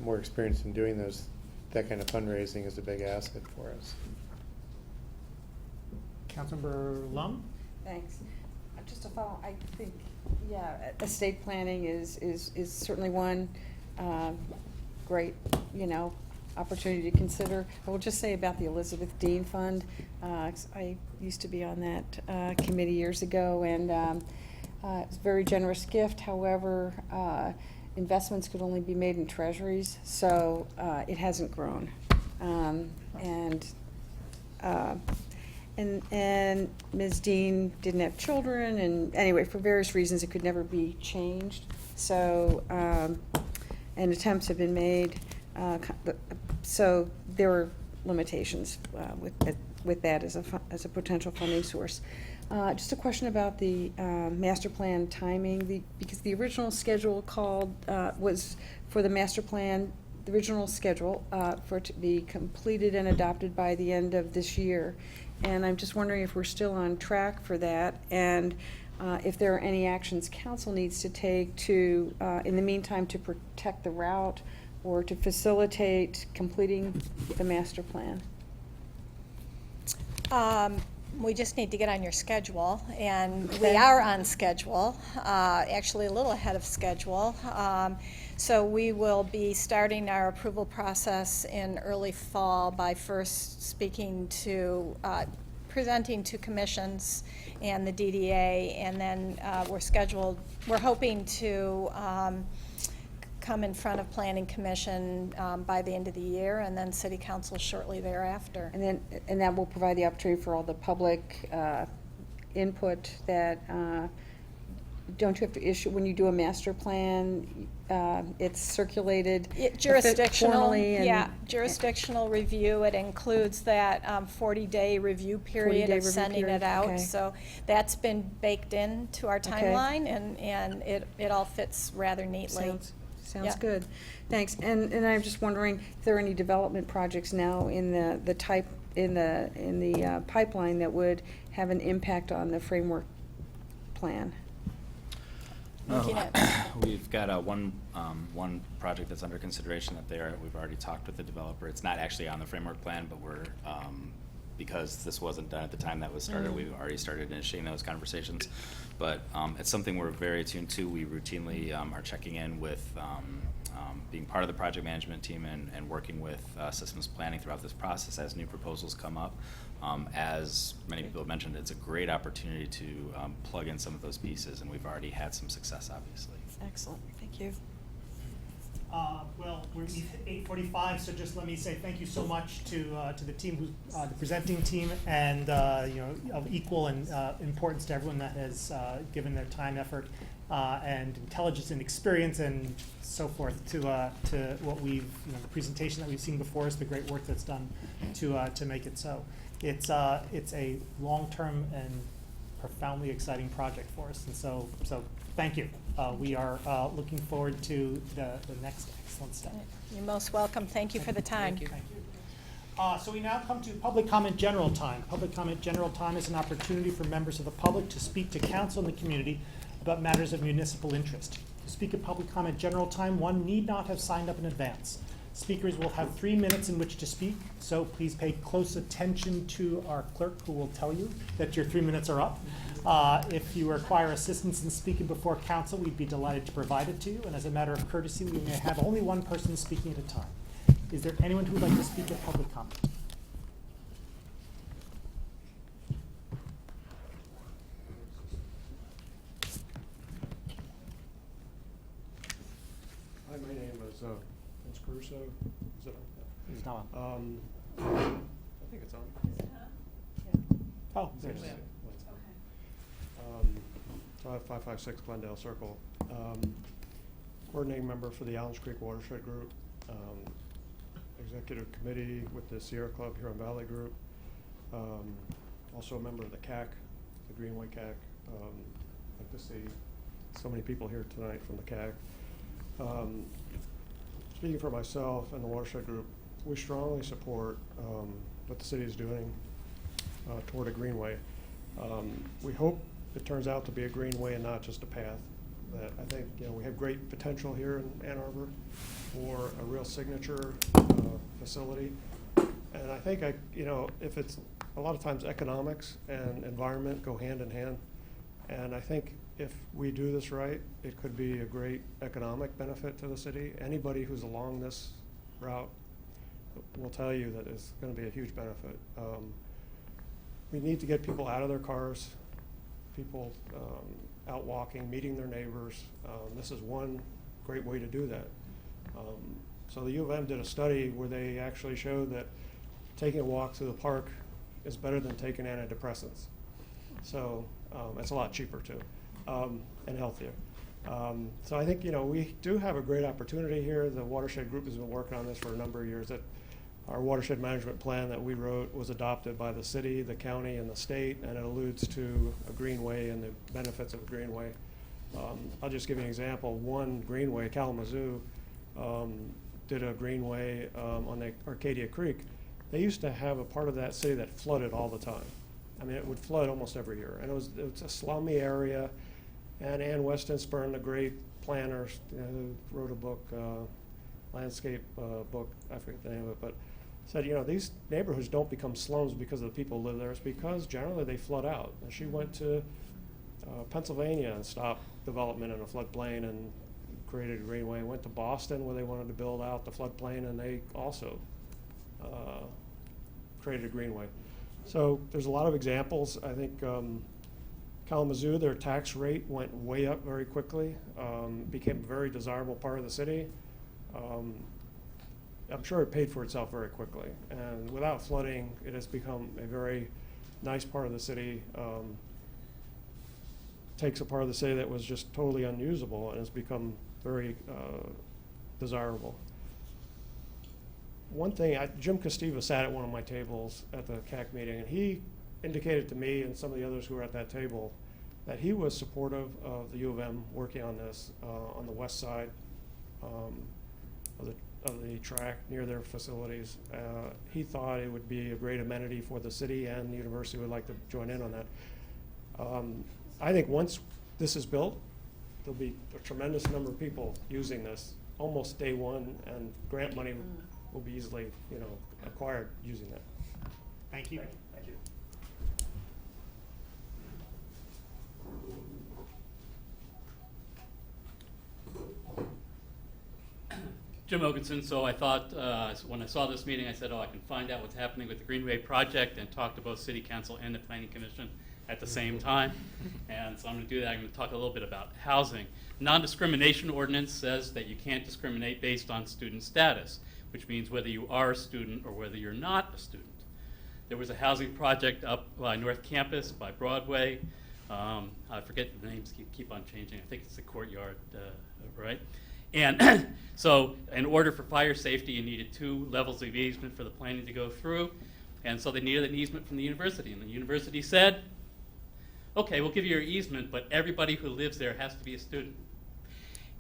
S10: more experience in doing that kind of fundraising is a big asset for us.
S5: Councilmember Lum?
S1: Thanks. Just to follow, I think, estate planning is certainly one great, opportunity to consider. I will just say about the Elizabeth Dean Fund. I used to be on that committee years ago, and it's a very generous gift. However, investments could only be made in treasuries, so it hasn't grown. And Ms. Dean didn't have children, and anyway, for various reasons, it could never be changed. So, and attempts have been made, so there were limitations with that as a potential funding source. Just a question about the master plan timing, because the original schedule was for the master plan, the original schedule for it to be completed and adopted by the end of this year. And I'm just wondering if we're still on track for that, and if there are any actions council needs to take to, in the meantime, to protect the route or to facilitate completing the master plan.
S2: We just need to get on your schedule, and
S1: Okay.
S2: we are on schedule, actually a little ahead of schedule. So we will be starting our approval process in early fall by first speaking to, presenting to commissions and the DDA, and then we're hoping to come in front of Planning Commission by the end of the year, and then City Council shortly thereafter.
S1: And that will provide the opportunity for all the public input that, don't you have to issue, when you do a master plan, it's circulated
S2: Jurisdictional,
S1: formally and-
S2: yeah, jurisdictional review. It includes that 40-day review period
S1: 40-day
S2: of
S1: review
S2: sending
S1: period,
S2: it out.
S1: okay.
S2: So that's been baked into our
S1: Okay.
S2: timeline, and it all fits rather neatly.
S1: Sounds
S2: Yeah.
S1: good. Thanks. And I'm just wondering if there are any development projects now in the pipeline that would have an impact on the framework plan.
S2: Looking at-
S20: We've got one project that's under consideration that we've already talked with the developer. It's not actually on the framework plan, but we're, because this wasn't done at the time that was started, we've already started initiating those conversations. But it's something we're very attuned to. We routinely are checking in with being part of the project management team and working with systems planning throughout this process as new proposals come up. As many people have mentioned, it's a great opportunity to plug in some of those pieces, and we've already had some success, obviously.
S1: Excellent. Thank you.
S5: Well, we've hit 8:45, so just let me say thank you so much to the team, the presenting team, and of equal and importance to everyone that has given their time, effort, and intelligence and experience and so forth to what we've, the presentation that we've seen before us, the great work that's done to make it so. It's a long-term and profoundly exciting project for us, and so thank you. We are looking forward to the next excellent step.
S2: You're most welcome. Thank you for the time.
S5: Thank you. So we now come to public comment general time. Public comment general time is an opportunity for members of the public to speak to council and the community about matters of municipal interest. To speak at public comment general time, one need not have signed up in advance. Speakers will have 3 minutes in which to speak, so please pay close attention to our clerk, who will tell you that your 3 minutes are up. If you require assistance in speaking before council, we'd be delighted to provide it to you, and as a matter of courtesy, we may have only one person speaking at a time. Is there anyone who would like to speak at public comment?
S21: Hi, my name is Vince Caruso. Is it on?
S5: It's not on.
S21: I think it's on.
S5: Oh, there it is.
S21: So I have 556 Glendale Circle. Coordinating member for the Allens Creek Watershed Group. Executive committee with the Sierra Club Huron Valley Group. Also a member of the CAC, the Greenway CAC. I'd like to see so many people here tonight from the CAC. Speaking for myself and the Watershed Group, we strongly support what the city is doing toward a greenway. We hope it turns out to be a greenway and not just a path. That I think we have great potential here in Ann Arbor for a real signature facility, and I think if it's a lot of times economics and environment go hand in hand, and I think if we do this right, it could be a great economic benefit to the city. Anybody who's along this route will tell you that it's going to be a huge benefit. We need to get people out of their cars, people out walking, meeting their neighbors. This is one great way to do that. So the U of M did a study where they actually showed that taking a walk through the park is better than taking antidepressants. So it's a lot cheaper too, and healthier. So I think, we do have a great opportunity here. The Watershed Group has been working on this for a number of years. That our watershed management plan that we wrote was adopted by the city, the county, and the state, and it alludes to a greenway and the benefits of a greenway. I'll just give you an example. One greenway, Kalamazoo, did a greenway on the Arcadia Creek. They used to have a part of that city that flooded all the time. I mean, it would flood almost every year, and it was a slummy area. And Ann Weston Spurn, the great planner, who wrote a book, landscape book, I forget the name of it, but said, these neighborhoods don't become slums because of the people who live there. It's because generally they flood out. And she went to Pennsylvania and stopped development in a floodplain and created a greenway. Went to Boston where they wanted to build out the floodplain, and they also created a greenway. So there's a lot of examples. I think Kalamazoo, their tax rate went way up very quickly, became a very desirable part of the city. I'm sure it paid for itself very quickly. And without flooding, it has become a very nice part of the city. Takes a part of the city that was just totally unusable and has become very desirable. One thing, Jim Costeva sat at one of my tables at the CAC meeting, and he indicated to me and some of the others who were at that table that he was supportive of the U of M working on this on the west side of the track near their facilities. He thought it would be a great amenity for the city, and the university would like to join in on that. I think once this is built, there'll be a tremendous number of people using this almost day one, and grant money will be easily, acquired using that.
S5: Thank you. Thank you.
S4: Jim Ogenson. So I thought, when I saw this meeting, I said, I can find out what's happening with the Greenway project and talk to both City Council and the Planning Commission at the same time. And so I'm going to do that. I'm going to talk a little bit about housing. Non-discrimination ordinance says that you can't discriminate based on student status, which means whether you are a student or whether you're not a student. There was a housing project up by North Campus, by Broadway. I forget the names keep on changing. I think it's the Courtyard, right? And so in order for fire safety, you needed 2 levels of easement for the planning to go through. And so they needed an easement from the university. And the university said, okay, we'll give you your easement, but everybody who lives there has to be a student.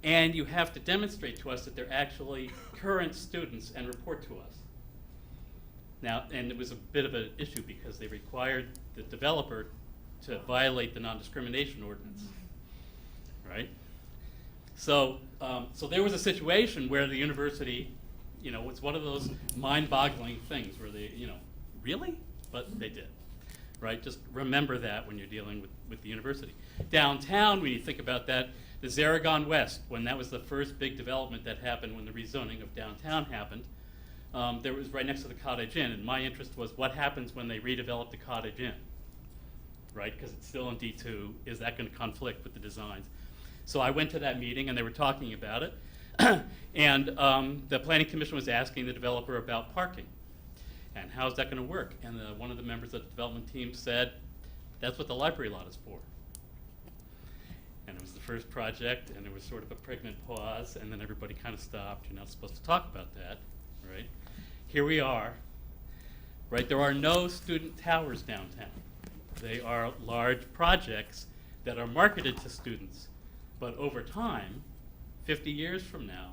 S4: And you have to demonstrate to us that they're actually current students and report to us. Now, and it was a bit of an issue because they required the developer to violate the non-discrimination ordinance, right? So, so there was a situation where the university, it's one of those mind-boggling things where they, really? But they did, right? Just remember that when you're dealing with the university. Downtown, when you think about that, the Zaragon West, when that was the first big development that happened when the rezoning of downtown happened, there was right next to the Cottage Inn, and my interest was what happens when they redevelop the Cottage Inn, right? Because it's still in D2, is that going to conflict with the designs? So I went to that meeting and they were talking about it. And the Planning Commission was asking the developer about parking and how's that going to work. And one of the members of the development team said, that's what the library lot is for. And it was the first project, and there was sort of a pregnant pause, and then everybody kind of stopped. You're not supposed to talk about that, right? Here we are, right? There are no student towers downtown. They are large projects that are marketed to students. But over time, 50 years from now,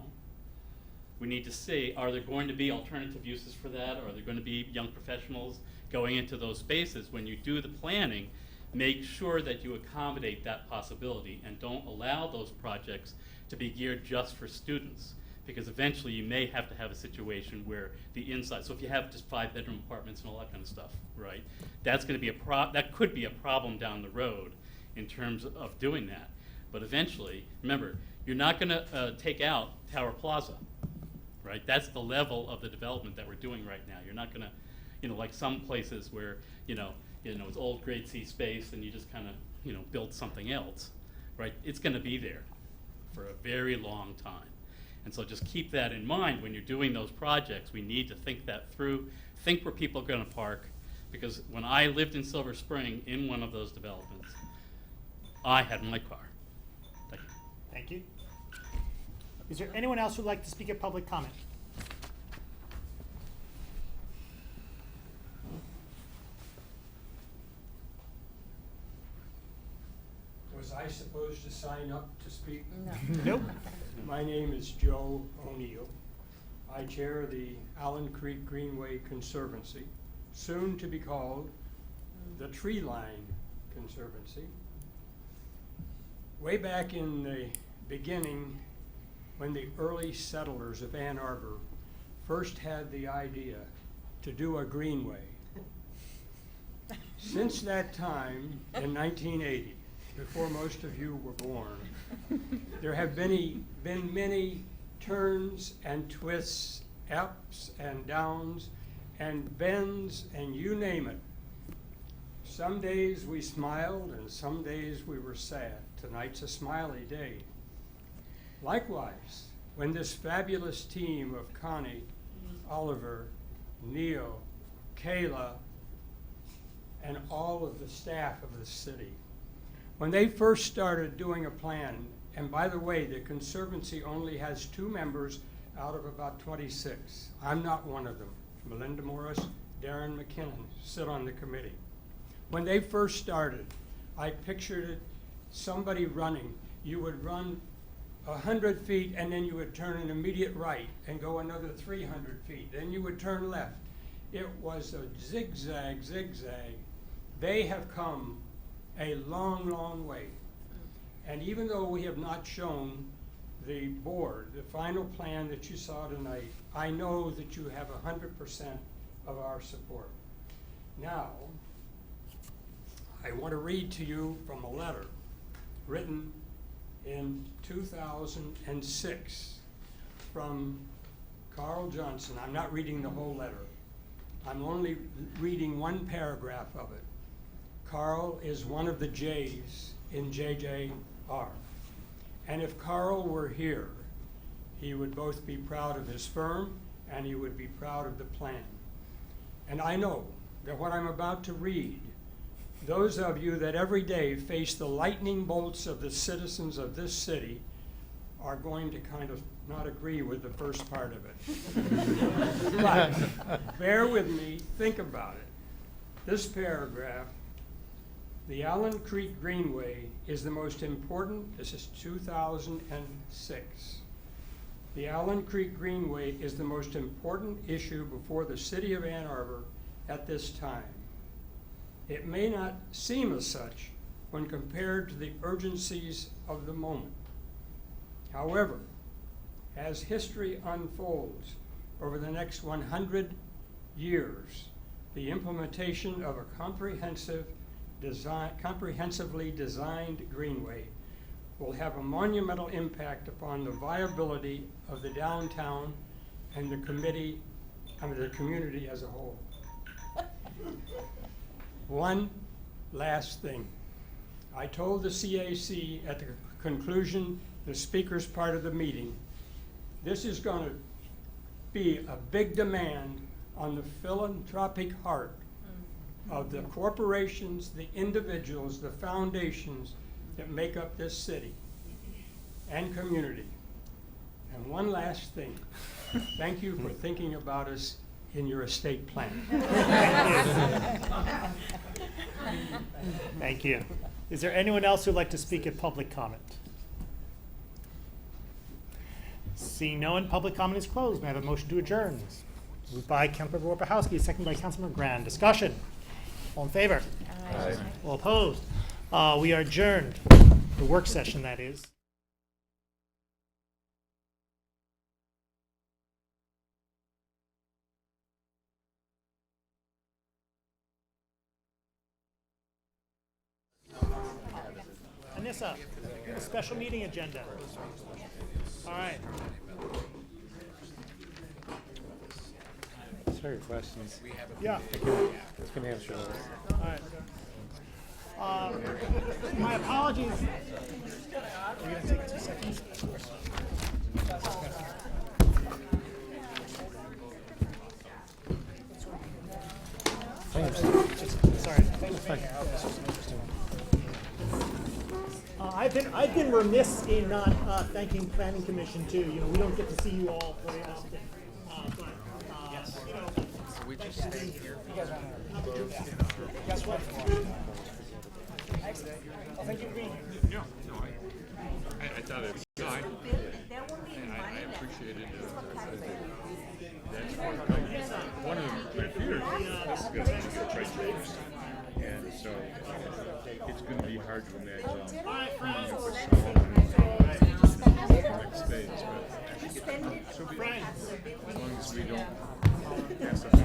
S4: we need to see, are there going to be alternative uses for that? Are there going to be young professionals going into those spaces? When you do the planning, make sure that you accommodate that possibility and don't allow those projects to be geared just for students, because eventually you may have to have a situation where the inside, so if you have just 5-bedroom apartments and all that kind of stuff, right? That's going to be that could be a problem down the road in terms of doing that. But eventually, remember, you're not going to take out Tower Plaza, right? That's the level of the development that we're doing right now. You're not going to, like some places where, it's old grade C space and you just kind of, build something else, right? It's going to be there for a very long time. And so just keep that in mind when you're doing those projects. We need to think that through, think where people are going to park. Because when I lived in Silver Spring in one of those developments, I had my car. Thank you.
S5: Thank you. Is there anyone else who'd like to speak at public comment?
S7: Was I supposed to sign up to speak?
S5: No. Nope.
S7: My name is Joe O'Neill. I chair the Allen Creek Greenway Conservancy, soon to be called the Tree Line Conservancy. Way back in the beginning, when the early settlers of Ann Arbor first had the idea to do a greenway. Since that time, in 1980, before most of you were born, there have been many turns and twists, ups and downs, and bends, and you name it. Some days we smiled, and some days we were sad. Tonight's a smiley day. Likewise, when this fabulous team of Connie, Oliver, Neil, Kayla, and all of the staff of the city, when they first started doing a plan, and by the way, the Conservancy only has 2 members out of about 26. I'm not one of them. Melinda Morris, Darren McKinnon sit on the committee. When they first started, I pictured it, somebody running. You would run 100 feet and then you would turn an immediate right and go another 300 feet. Then you would turn left. It was a zigzag, zigzag. They have come a long, long way. And even though we have not shown the board, the final plan that you saw tonight, I know that you have 100% of our support. Now, I want to read to you from a letter written in 2006 from Carl Johnson. I'm not reading the whole letter. I'm only reading one paragraph of it. Carl is one of the J's in JJR. And if Carl were here, he would both be proud of his firm and he would be proud of the plan. And I know that what I'm about to read, those of you that every day face the lightning bolts of the citizens of this city are going to kind of not agree with the first part of it. But bear with me, think about it. This paragraph, the Allen Creek Greenway is the most important, this is 2006. The Allen Creek Greenway is the most important issue before the city of Ann Arbor at this time. It may not seem as such when compared to the urgencies of the moment. However, as history unfolds over the next 100 years, the implementation of a comprehensively designed greenway will have a monumental impact upon the viability of the downtown and the community as a whole. One last thing. I told the CAC at the conclusion, the speaker's part of the meeting, this is going to be a big demand on the philanthropic heart of the corporations, the individuals, the foundations that make up this city and community. And one last thing. Thank you for thinking about us in your estate plan.
S5: Thank you. Is there anyone else who'd like to speak at public comment? Seeing no one, public comment is closed. May I have a motion to adjourn? Moved by Councilmember Warpechowski, seconded by Councilmember Grand. Discussion. All in favor?
S16: Aye.
S5: All opposed? We are adjourned. The work session, that is. Anissa, a special meeting agenda. All right.
S10: Sorry, questions.
S5: Yeah.
S10: I can answer those.
S5: All right. My apologies. We're gonna take 2 seconds. Sorry. I've been remiss in not thanking Planning Commission too. You know, we don't get to see you all very often. You know,
S14: We just stay here.
S5: guess what? Well, thank you for being here.
S6: No, I thought it was, no, I appreciated that. One of my fears is this is going to be a trade change. And so it's going to be hard to imagine coming up with some next phase. But so be it. As long as we don't pass up on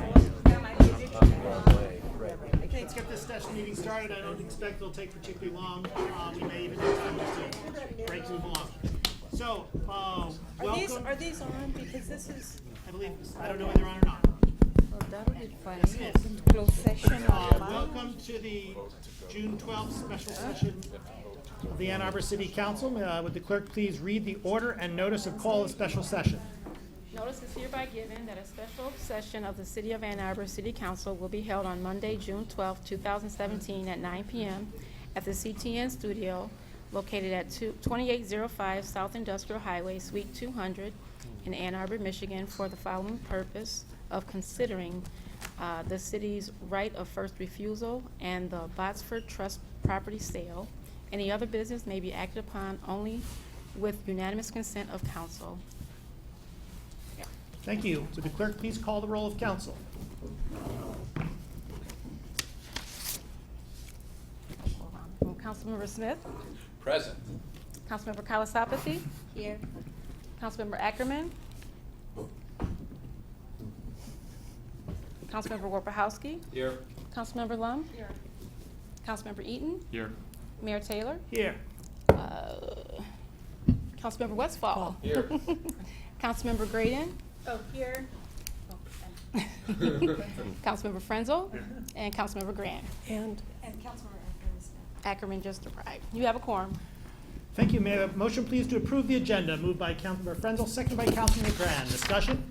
S5: Okay, let's get this session meeting started. I don't expect it'll take particularly long. We may even have time to break move along. So, welcome.
S2: Are these on? Because this is.
S5: I believe, I don't know whether they're on or not.
S2: Well, that would be funny. Closed session
S5: Welcome to the June 12th special session of the Ann Arbor City Council. Would the clerk please read the order and notice of call of special session?
S8: Notice is hereby given that a special session of the City of Ann Arbor City Council will be held on Monday, June 12, 2017 at 9 p.m. at the CTN Studio located at 2805 South Industrial Highway, Suite 200 in Ann Arbor, Michigan for the following purpose of considering the city's right of first refusal and the Botsford Trust property sale. Any other business may be acted upon only with unanimous consent of council.
S5: Thank you. Would the clerk please call the roll of council?
S8: Councilmember Smith?
S14: Present.
S8: Councilmember Kalasapathy? Here. Councilmember Ackerman? Councilmember Warpahowski?
S14: Here.
S8: Councilmember Lum? Here. Councilmember Eaton?
S6: Here.
S8: Mayor Taylor?
S5: Here.
S8: Councilmember Westfall?
S14: Here.
S8: Councilmember Graydon?
S2: Oh, here.
S8: Councilmember Frenzel? And Councilmember Grant?
S2: And
S8: Councilmember Ackerman just arrived. You have a quorum.
S5: Thank you. May I have a motion please to approve the agenda? Moved by Councilmember Frenzel, seconded by Councilmember Grant. Discussion?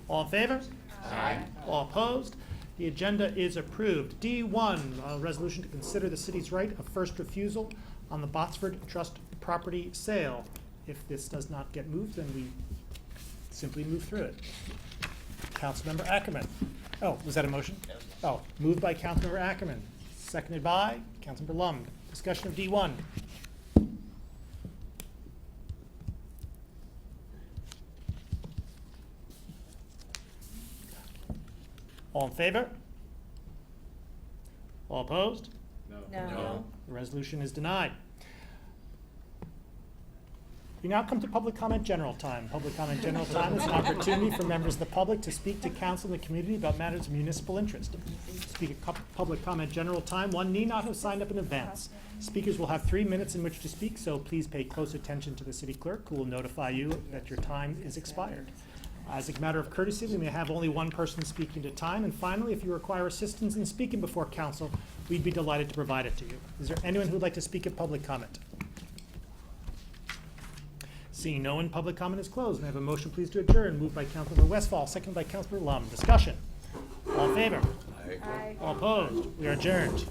S5: All in favor? Aye. All opposed? The agenda is approved. D1, resolution to consider the city's right of first refusal on the Botsford Trust property sale. If this does not get moved, then we simply move through it. Councilmember Ackerman. Oh, was that a motion? Yes. Oh, moved by Councilmember Ackerman, seconded by Councilmember Lum. Discussion of D1. All in favor? All opposed?
S2: no.
S5: The resolution is denied. We now come to public comment general time. Public comment general time is an opportunity for members of the public to speak to council and the community about matters of municipal interest. To speak at public comment general time, one need not have signed up in advance. Speakers will have 3 minutes in which to speak, so please pay close attention to the city clerk, who will notify you that your time is expired. As a matter of courtesy, we may have only one person speaking at a time. And finally, if you require assistance in speaking before council, we'd be delighted to provide it to you. Is there anyone who would like to speak at public comment? Seeing no one, public comment is closed. May I have a motion please to adjourn? Moved by Councilmember Westfall, seconded by Councilmember Lum. Discussion. All in favor?
S8: Aye.
S5: All opposed? We are adjourned.